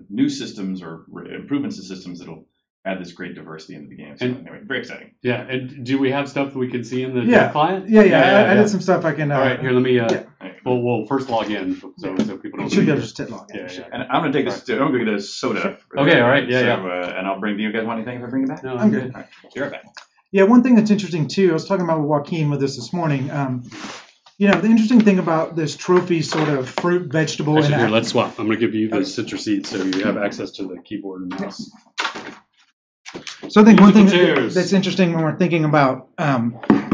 New systems or improvements to systems that'll add this great diversity into the game. So anyway, very exciting. Yeah, and do we have stuff that we can see in the client? Yeah. I did some stuff I can. All right, here, let me. We'll first log in so people don't. Should be able to just hit log in. Yeah. And I'm gonna take this. I'm gonna get a soda. Okay, all right, And I'll bring. Do you guys want anything if I bring it back? No, I'm good. All right, be right back. Yeah, one thing that's interesting too. I was talking about with Joaquin with this morning. The interesting thing about this trophy sort of fruit vegetable. Actually, here, let's swap. I'm going to give you the citrus seat so you have access to the keyboard and mouse. So I think one thing that's interesting when we're thinking about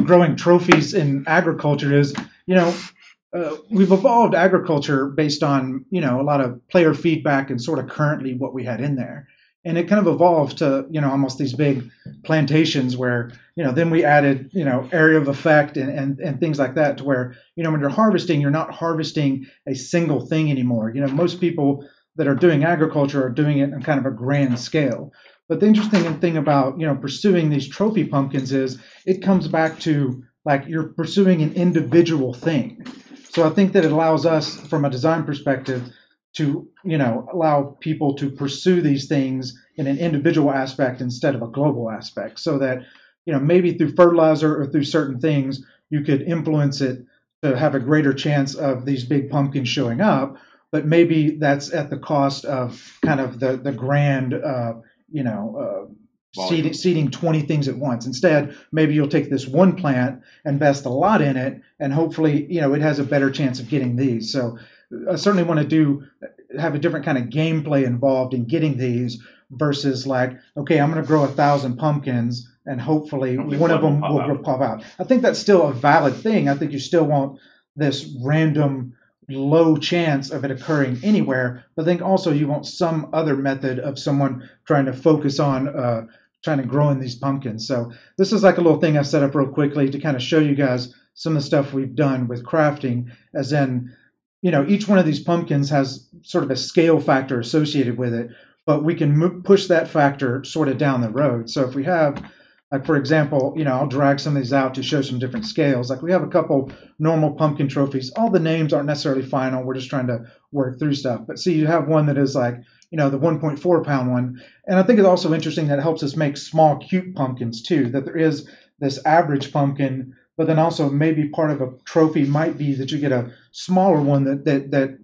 growing trophies in agriculture is, we've evolved agriculture based on, a lot of player feedback and sort of currently what we had in there. And it kind of evolved to, almost these big plantations where, then we added, area of effect and things like that to where, when you're harvesting, you're not harvesting a single thing anymore. Most people that are doing agriculture are doing it on kind of a grand scale. But the interesting thing about, pursuing these trophy pumpkins is it comes back to like you're pursuing an individual thing. So I think that it allows us from a design perspective to, allow people to pursue these things in an individual aspect instead of a global aspect so that, maybe through fertilizer or through certain things, you could influence it to have a greater chance of these big pumpkins showing up. But maybe that's at the cost of kind of the grand, seeding 20 things at once. Instead, maybe you'll take this one plant, invest a lot in it, and hopefully, it has a better chance of getting these. So I certainly want to have a different kind of gameplay involved in getting these versus like, okay, I'm going to grow 1,000 pumpkins and hopefully one of them will pop out. I think that's still a valid thing. I think you still want this random low chance of it occurring anywhere, but I think also you want some other method of someone trying to focus on trying to grow in these pumpkins. So this is like a little thing I set up real quickly to kind of show you guys some of the stuff we've done with crafting, as in, each one of these pumpkins has sort of a scale factor associated with it, but we can push that factor sort of down the road. So if we have, like, for example, I'll drag some of these out to show some different scales. Like we have a couple normal pumpkin trophies. All the names aren't necessarily final. We're just trying to work through stuff. But see, you have one that is like, the 1.4 pound one. And I think it's also interesting that it helps us make small, cute pumpkins too, that there is this average pumpkin, but then also maybe part of a trophy might be that you get a smaller one that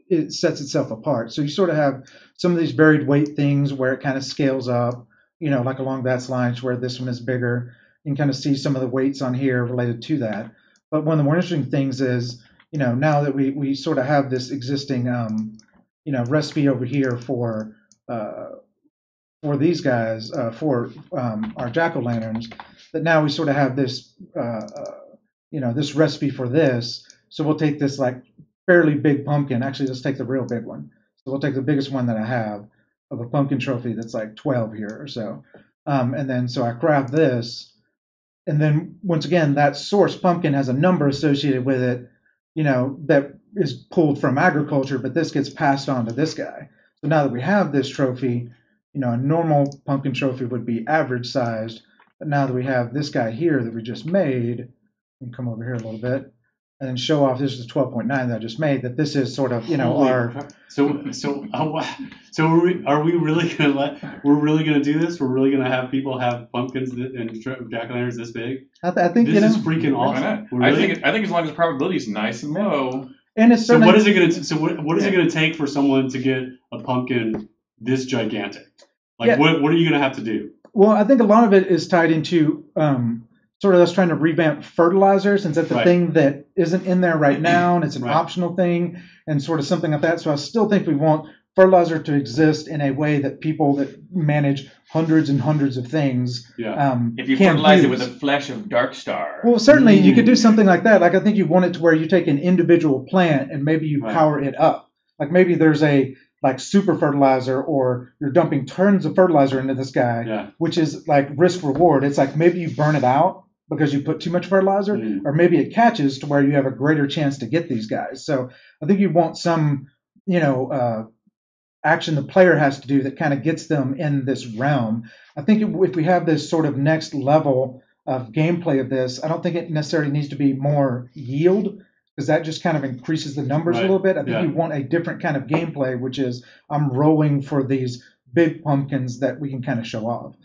it sets itself apart. So you sort of have some of these varied weight things where it kind of scales up, like along that lines where this one is bigger. You can kind of see some of the weights on here related to that. But one of the more interesting things is, now that we sort of have this existing, recipe over here for these guys, for our jack-o'-lanterns, that now we sort of have this, this recipe for this. So we'll take this like fairly big pumpkin. Actually, let's take the real big one. So we'll take the biggest one that I have of a pumpkin trophy that's like 12 here or so. And then so I craft this. And then once again, that source pumpkin has a number associated with it, that is pulled from agriculture, but this gets passed on to this guy. So now that we have this trophy, a normal pumpkin trophy would be average sized. But now that we have this guy here that we just made, we can come over here a little bit and then show off, this is the 12.9 that I just made, that this is sort of, our... So are we really going to we're really going to do this? We're really going to have people have pumpkins and jack-o'-lanterns this big? I think, this is freaking awesome. Really? I think as long as the probability is nice and low. And it's so what is it going to, what is it going to take for someone to get a pumpkin this gigantic? Like, what are you going to have to do? Well, I think a lot of it is tied into sort of us trying to revamp fertilizer, since that's the thing that isn't in there right now, and it's an optional thing, and sort of something like that. So I still think we want fertilizer to exist in a way that people that manage hundreds and hundreds of things if you fertilize it with the flesh of Darkstar. Well, certainly you could do something like that. Like I think you want it to where you take an individual plant and maybe you power it up. Like maybe there's a like super fertilizer, or you're dumping tons of fertilizer into this guy, which is like risk reward. It's like maybe you burn it out because you put too much fertilizer, or maybe it catches to where you have a greater chance to get these guys. So I think you want some, action the player has to do that kind of gets them in this realm. I think if we have this sort of next level of gameplay of this, I don't think it necessarily needs to be more yield, because that just kind of increases the numbers a little bit. I think you want a different kind of gameplay, which is I'm rolling for these big pumpkins that we can kind of show off.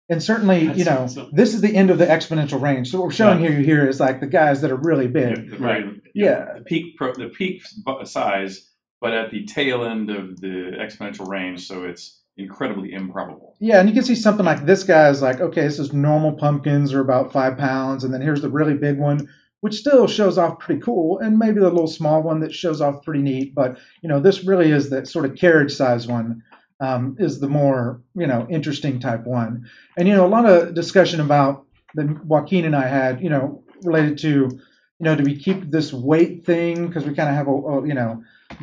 And certainly, this is the end of the exponential range. So what we're showing here is like the guys that are really big. The peak size, but at the tail end of the exponential range, so it's incredibly improbable. Yeah, and you can see something like this guy is like, okay, this is normal pumpkins are about 5 pounds, and then here's the really big one, which still shows off pretty cool, and maybe the little small one that shows off pretty neat. But this really is the sort of carriage size one. Is the more interesting type one. And a lot of discussion about that Joaquin and I had related to do we keep this weight thing because we kind of have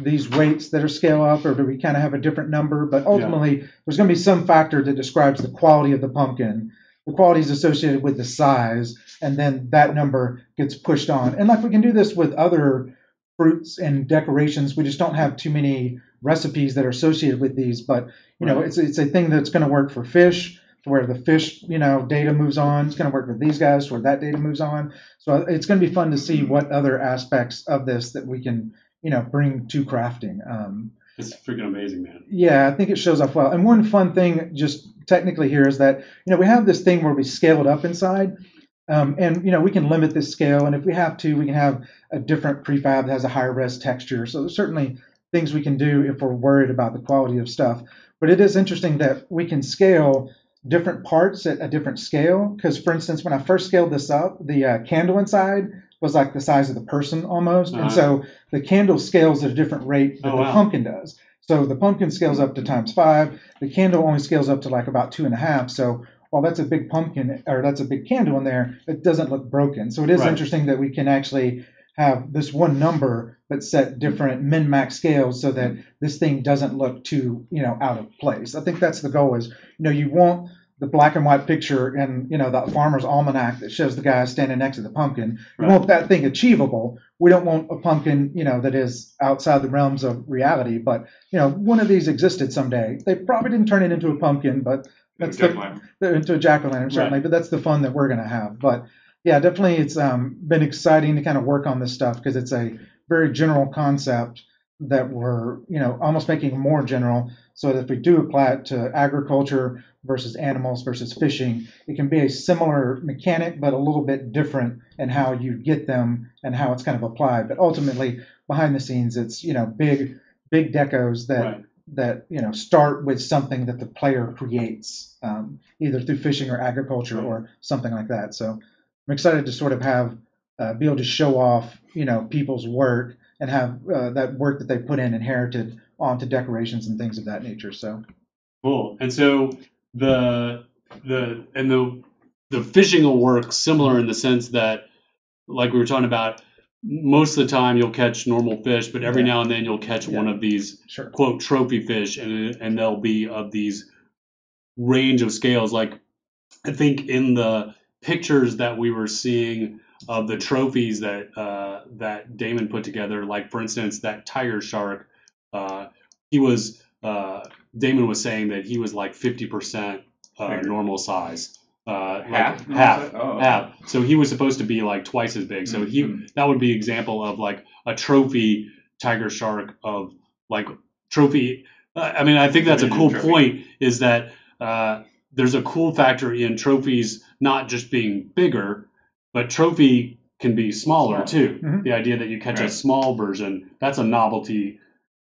these weights that are scale up, or do we kind of have a different number? But ultimately there's going to be some factor that describes the quality of the pumpkin. The quality is associated with the size, and then that number gets pushed on. And like we can do this with other fruits and decorations. We just don't have too many recipes that are associated with these, but it's a thing that's going to work for fish, to where the fish data moves on. It's going to work with these guys where that data moves on. So it's going to be fun to see what other aspects of this that we can bring to crafting. It's freaking amazing, man. Yeah, I think it shows off well. And one fun thing just technically here is that we have this thing where we scale it up inside. And we can limit this scale, and if we have to, we can have a different prefab that has a higher res texture. So there's certainly things we can do if we're worried about the quality of stuff. But it is interesting that we can scale different parts at a different scale. Because, for instance, when I first scaled this up, the candle inside was like the size of the person almost, and so the candle scales at a different rate than the pumpkin does. So the pumpkin scales up to ×5. The candle only scales up to like about 2.5. So while that's a big pumpkin, or that's a big candle in there, it doesn't look broken. So it is interesting that we can actually have this one number but set different min-max scales so that this thing doesn't look too out of place. I think that's the goal. Is you want the black and white picture in the farmer's almanac that shows the guy standing next to the pumpkin. We want that thing achievable. We don't want a pumpkin that is outside the realms of reality. But one of these existed someday. They probably didn't turn it into a pumpkin, but that's into a jack-o'-lantern certainly. But that's the fun that we're going to have. But yeah, definitely it's been exciting to kind of work on this stuff, because it's a very general concept that we're almost making more general, so that if we do apply it to agriculture versus animals versus fishing, it can be a similar mechanic but a little bit different in how you get them and how it's kind of applied. But ultimately behind the scenes, it's big decos that start with something that the player creates, either through fishing or agriculture or something like that. So I'm excited to sort of have be able to show off people's work and have that work that they put in inherited onto decorations and things of that nature. So cool. And so the fishing will work similar in the sense that, like we were talking about, most of the time you'll catch normal fish, but every now and then you'll catch one of these quote trophy fish, and they'll be of these range of scales. Like I think in the pictures that we were seeing of the trophies that Damon put together, like for instance that tiger shark, Damon was saying that he was like 50% normal size. Half. So he was supposed to be like twice as big. So that would be example of like a trophy tiger shark of like trophy. I think that's a cool point, is that there's a cool factor in trophies not just being bigger, but trophy can be smaller too. Mm-hmm. The idea that you catch a small version, that's a novelty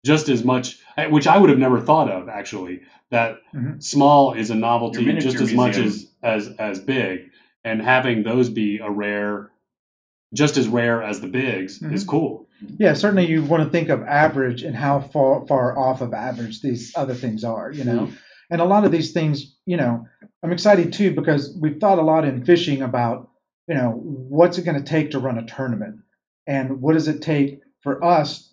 just as much, which I would have never thought of actually, that small is a novelty just as much as big, and having those be just as rare as the bigs is cool. Yeah, certainly you want to think of average and how far off of average these other things are, And a lot of these things, I'm excited too, because we've thought a lot in fishing about, what's it going to take to run a tournament, and what does it take for us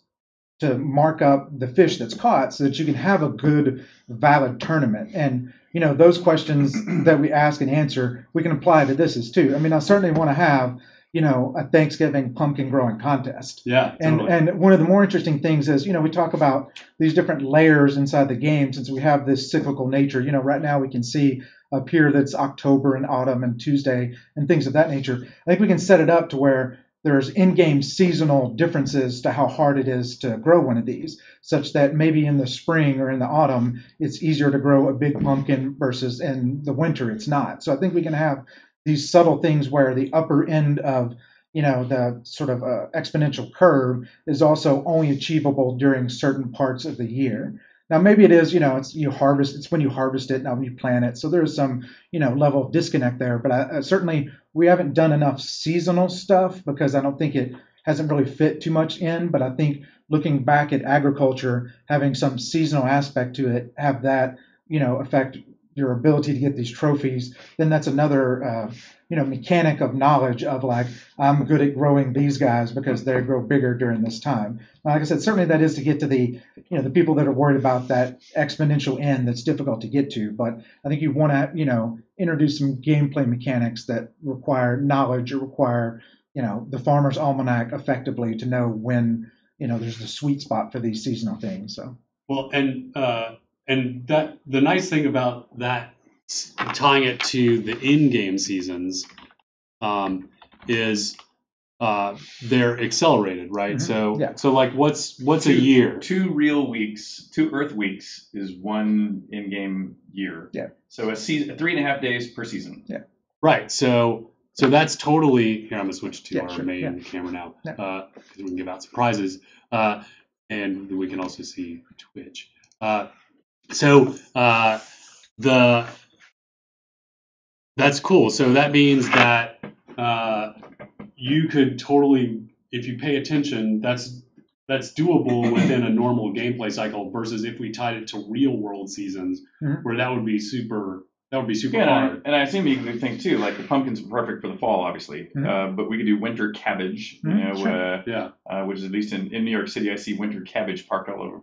to mark up the fish that's caught so that you can have a good, valid tournament. And, those questions that we ask and answer, we can apply to this as too. I certainly want to have, a Thanksgiving pumpkin growing contest. Yeah, totally. And one of the more interesting things is, we talk about these different layers inside the game since we have this cyclical nature. Right now we can see up here that's October and autumn and Tuesday and things of that nature. I think we can set it up to where there's in-game seasonal differences to how hard it is to grow one of these, such that maybe in the spring or in the autumn, it's easier to grow a big pumpkin versus in the winter it's not. So I think we can have these subtle things where the upper end of the sort of exponential curve is also only achievable during certain parts of the year. Now maybe it is, it's when you harvest it, not when you plant it. So there's some, level of disconnect there. But certainly we haven't done enough seasonal stuff because I don't think it hasn't really fit too much in. But I think looking back at agriculture, having some seasonal aspect to it, have that, affect your ability to get these trophies, then that's another mechanic of knowledge of like, I'm good at growing these guys because they grow bigger during this time. Like I said, certainly that is to get to the the people that are worried about that exponential end that's difficult to get to. But I think you want to introduce some gameplay mechanics that require knowledge or require the farmer's almanac effectively to know when there's the sweet spot for these seasonal things. So well, and that the nice thing about that, tying it to the in-game seasons, is they're accelerated, right? Mm-hmm. So like what's a year? 2 real weeks, 2 Earth weeks is 1 in-game year. Yeah. So a season, 3.5 days per season. Yeah. Right. So that's totally. Here, I'm gonna switch to our sure. main camera now, Yeah. because we can give out surprises, and we can also see Twitch. That's cool. So that means that you could totally, if you pay attention, that's doable within a normal gameplay cycle versus if we tied it to real world seasons, Mhm. where that would be super Yeah, hard. and I assume you can think too, like the pumpkins are perfect for the fall, obviously, but we could do winter cabbage, Sure. which is at least in New York City, I see winter cabbage parked all over,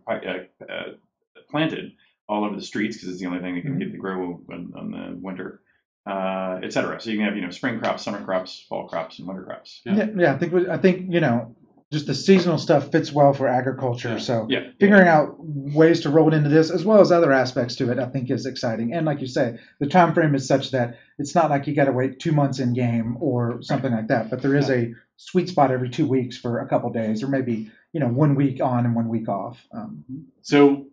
planted all over the streets because it's the only thing that can get to grow on the winter, etc. So you can have spring crops, summer crops, fall crops, and winter crops. Yeah. I think just the seasonal stuff fits well for agriculture. Yeah. So Yeah. figuring out ways to roll it into this as well as other aspects to it, I think is exciting. And like you say, the time frame is such that it's not like you got to wait 2 months in game or something like that. But there is a sweet spot every 2 weeks for a couple days, or maybe 1 week on and 1 week off. So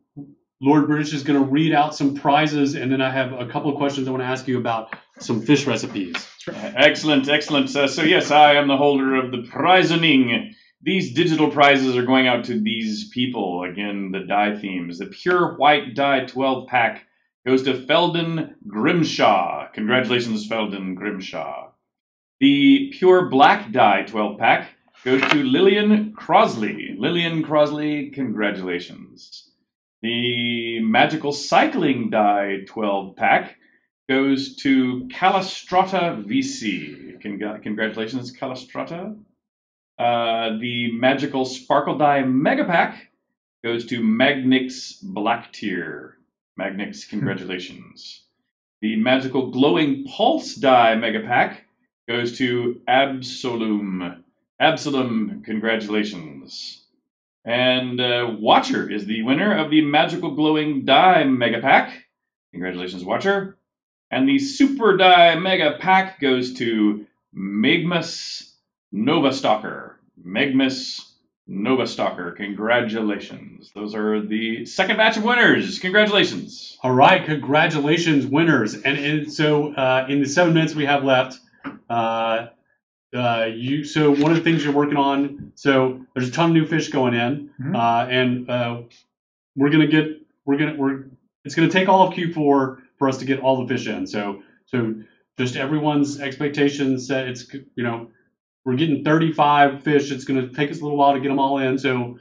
Lord British is going to read out some prizes, and then I have a couple of questions I want to ask you about some fish recipes. Excellent. So yes, I am the holder of the prizoning. These digital prizes are going out to these people. Again, the dye themes. The Pure White Dye 12-pack goes to Feldon Grimshaw. Congratulations, Feldon Grimshaw. The Pure Black Dye 12-pack goes to Lillian Crosley. Lillian Crosley, congratulations. The Magical Cycling Dye 12-pack goes to Calistrata VC. Congratulations, Calistrata. The Magical Sparkle Dye Mega Pack goes to Magnix Black Tier. Magnix, congratulations. The Magical Glowing Pulse Dye Mega Pack goes to Absolum. Absolum, congratulations. And Watcher is the winner of the Magical Glowing Dye Mega Pack. Congratulations, Watcher. And the Super Dye Mega Pack goes to Magmus Novastalker. Magmus Novastalker. Congratulations. Those are the second batch of winners. Congratulations. All right, congratulations, winners. And so in the 7 minutes we have left, so one of the things you're working on, so there's a ton of new fish going in, and it's gonna take all of Q4 for us to get all the fish in. So just everyone's expectations set. It's we're getting 35 fish. It's gonna take us a little while to get them all in. So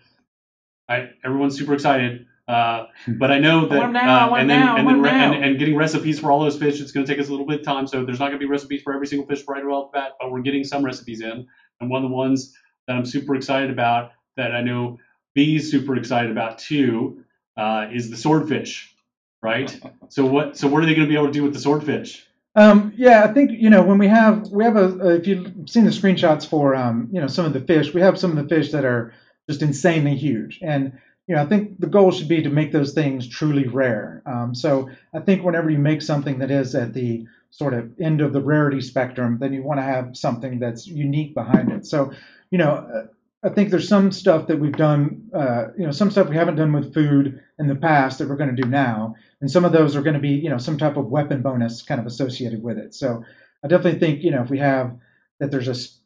everyone's super excited. But I know that and getting recipes for all those fish, it's going to take us a little bit of time. So there's not going to be recipes for every single fish right off the bat, but we're getting some recipes in. And one of the ones that I'm super excited about, that I know B's super excited about too, is the swordfish, right? So what are they going to be able to do with the swordfish? Yeah, I think when we have if you've seen the screenshots for some of the fish, we have some of the fish that are just insanely huge, and I think the goal should be to make those things truly rare. So I think whenever you make something that is at the sort of end of the rarity spectrum, then you want to have something that's unique behind it. So I think there's some stuff that we've done, some stuff we haven't done with food in the past that we're going to do now, and some of those are going to be, some type of weapon bonus kind of associated with it. So I definitely think, if we have that,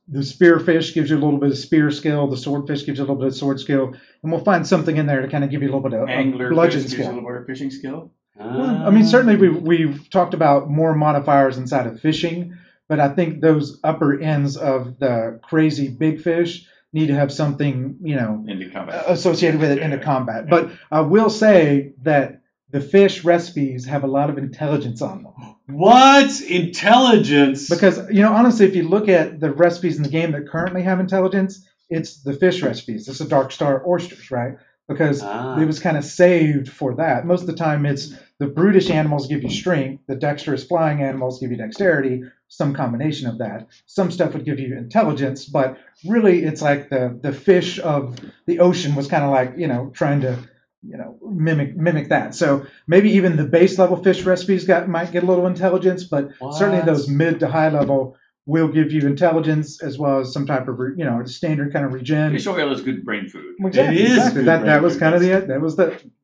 the spearfish gives you a little bit of spear skill, the swordfish gives you a little bit of sword skill, and we'll find something in there to kind of give you a little bit of Angler bludgeon fish gives you a skill. little bit of fishing skill. Well, I mean, certainly we've talked about more modifiers inside of fishing, but I think those upper ends of the crazy big fish need to have something, Into combat. associated with it into combat. But I will say that the fish recipes have a lot of intelligence on them. What? Intelligence? Because, honestly, if you look at the recipes in the game that currently have intelligence, it's the fish recipes. It's the Dark Star oysters, right? Because it was kind of saved for that. Most of the time, it's the brutish animals give you strength, the dexterous flying animals give you dexterity, some combination of that. Some stuff would give you intelligence, but really it's like the fish of the ocean was kind of like, trying to, mimic that. So maybe even the base level fish recipes might get a little intelligence, but certainly those mid to high level will give you intelligence as well as some type of standard kind of regen. Fish oil is good brain food. Exactly, It is exactly. good That brain was food. kind of the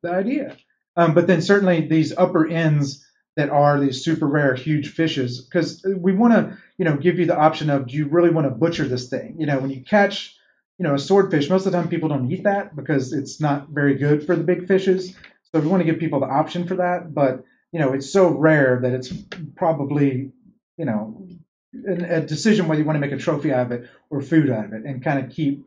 idea. But then certainly these upper ends that are these super rare huge fishes, because we want to give you the option of, do you really want to butcher this thing? When you catch a swordfish, most of the time people don't eat that because it's not very good for the big fishes. So we want to give people the option for that, but it's so rare that it's probably a decision whether you want to make a trophy out of it or food out of it, and kind of keep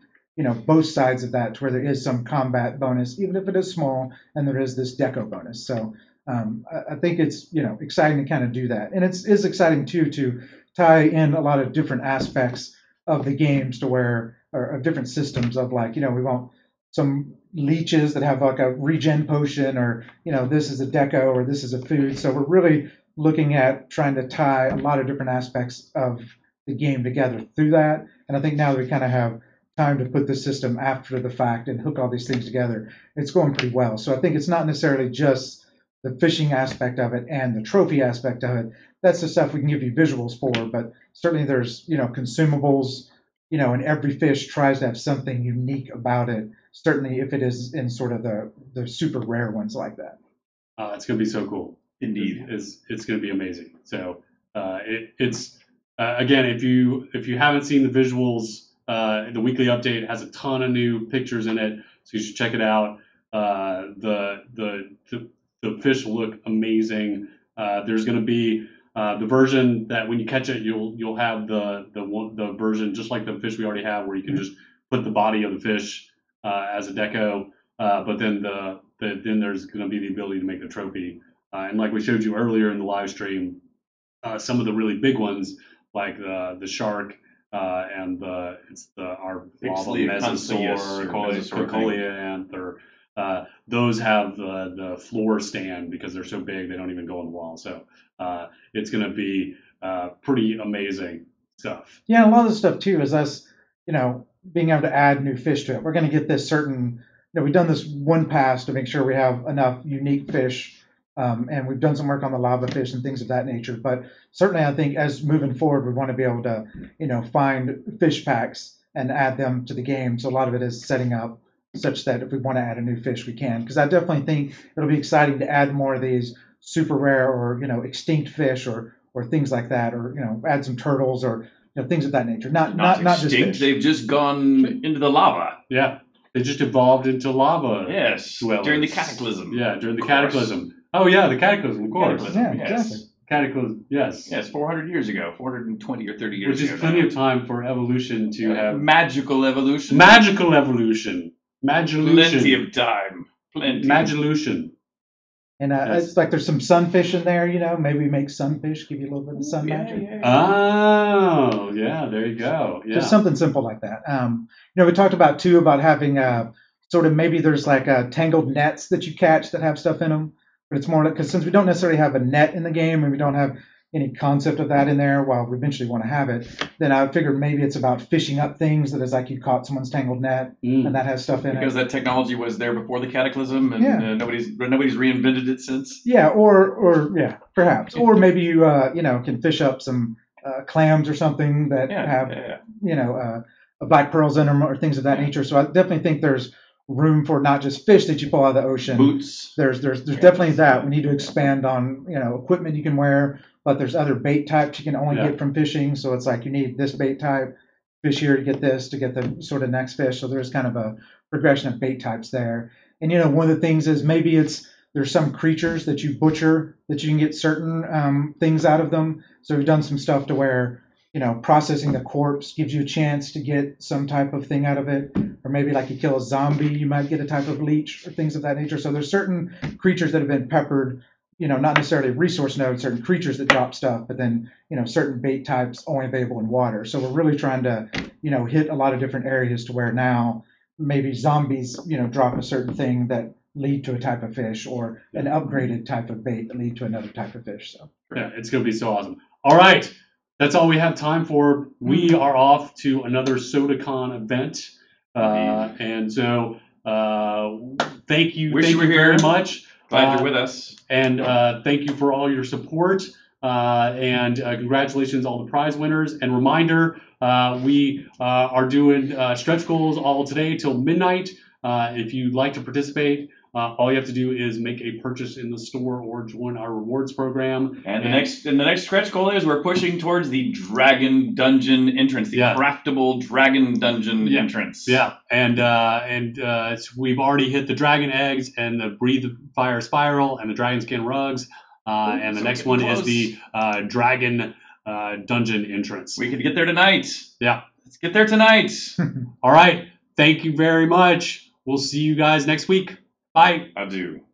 both sides of that to where there is some combat bonus, even if it is small, and there is this deco bonus. So I think it's exciting to kind of do that, and it is exciting too to tie in a lot of different aspects of the games to where, or of different systems of like, we want some leeches that have like a regen potion, or this is a deco, or this is a food. So we're really looking at trying to tie a lot of different aspects of the game together through that. And I think now that we kind of have time to put the system after the fact and hook all these things together, it's going pretty well. So I think it's not necessarily just the fishing aspect of it and the trophy aspect of it. That's the stuff we can give you visuals for, but certainly there's consumables, and every fish tries to have something unique about it, certainly if it is in sort of the super rare ones like that. It's going to be so cool. Indeed. It's going to be amazing. So it's again, if you haven't seen the visuals, the weekly update has a ton of new pictures in it, so you should check it out. The fish look amazing. There's going to be the version that when you catch it, you'll have the version just like the fish we already have, where you can just put the body of the fish as a deco, but then then there's going to be the ability to make the trophy. And like we showed you earlier in the live stream, some of the really big ones, like the shark and our lava mesosaur, coleanth, those have the floor stand because they're so big they don't even go on the wall. So it's going to be pretty amazing stuff. Yeah, a lot of the stuff too is us, being able to add new fish to it. We're going to get this certain, we've done this one pass to make sure we have enough unique fish. And we've done some work on the lava fish and things of that nature. But certainly, I think as moving forward, we want to be able to, find fish packs and add them to the game. So a lot of it is setting up such that if we want to add a new fish, we can. Because I definitely think it'll be exciting to add more of these super rare or extinct fish or things like that, or add some turtles or things of that nature. Not just fish. They've just gone into the lava. Yeah, they just evolved into lava. Yes, dwellers. During the cataclysm. Yeah, during the cataclysm. Oh yeah, the cataclysm, of course. Yeah, exactly. Cataclysm, yes. Yes, 400 years ago, 420 or 30 years ago. Which is plenty of time for evolution to have magical evolution. Magical evolution. Plenty of time. Plenty. Magilution. And it's like there's some sunfish in there, maybe make sunfish, give you a little bit of sun magic. Yeah. Oh, yeah, there you go. Yeah. Just something simple like that. We talked about too about having sort of maybe there's like tangled nets that you catch that have stuff in them. But it's more like, because since we don't necessarily have a net in the game and we don't have any concept of that in there, while we eventually want to have it, then I figured maybe it's about fishing up things that is like you caught someone's tangled net, and that has stuff in because it. that technology was there before the cataclysm, and Yeah. nobody's reinvented it since. Yeah, or yeah, perhaps, or maybe you can fish up some clams or something that have black pearls in them or things of that nature. So I definitely think there's room for not just fish that you pull out of the ocean. Boots. There's definitely that. We need to expand on equipment you can wear, but there's other bait types you can only get from fishing. So it's like you need this bait type, fish here to get this, to get the sort of next fish. So there's kind of a progression of bait types there. And one of the things is maybe there's some creatures that you butcher that you can get certain things out of them. So we've done some stuff to where processing the corpse gives you a chance to get some type of thing out of it, or maybe like you kill a zombie, you might get a type of leech or things of that nature. So there's certain creatures that have been peppered, not necessarily resource nodes, certain creatures that drop stuff, but then certain bait types only available in water. So we're really trying to hit a lot of different areas to where now maybe zombies drop a certain thing that lead to a type of fish, or an upgraded type of bait that lead to another type of fish. So yeah, it's going to be so awesome. All right. That's all we have time for. We are off to another SodaCon event. And so thank you very much. Glad you're with us. And thank you for all your support. And congratulations to all the prize winners. And reminder, we are doing stretch goals all today till midnight. If you'd like to participate, all you have to do is make a purchase in the store or join our rewards program. And the next stretch goal is we're pushing towards the Dragon Dungeon entrance, the craftable Dragon Dungeon entrance. Yeah, and we've already hit the Dragon Eggs and the Breathe Fire Spiral and the Dragon Skin Rugs. And the next one is the Dragon Dungeon entrance. We could get there tonight. Yeah. Let's get there tonight. All right. Thank you very much. We'll see you guys next week. Bye. Adieu.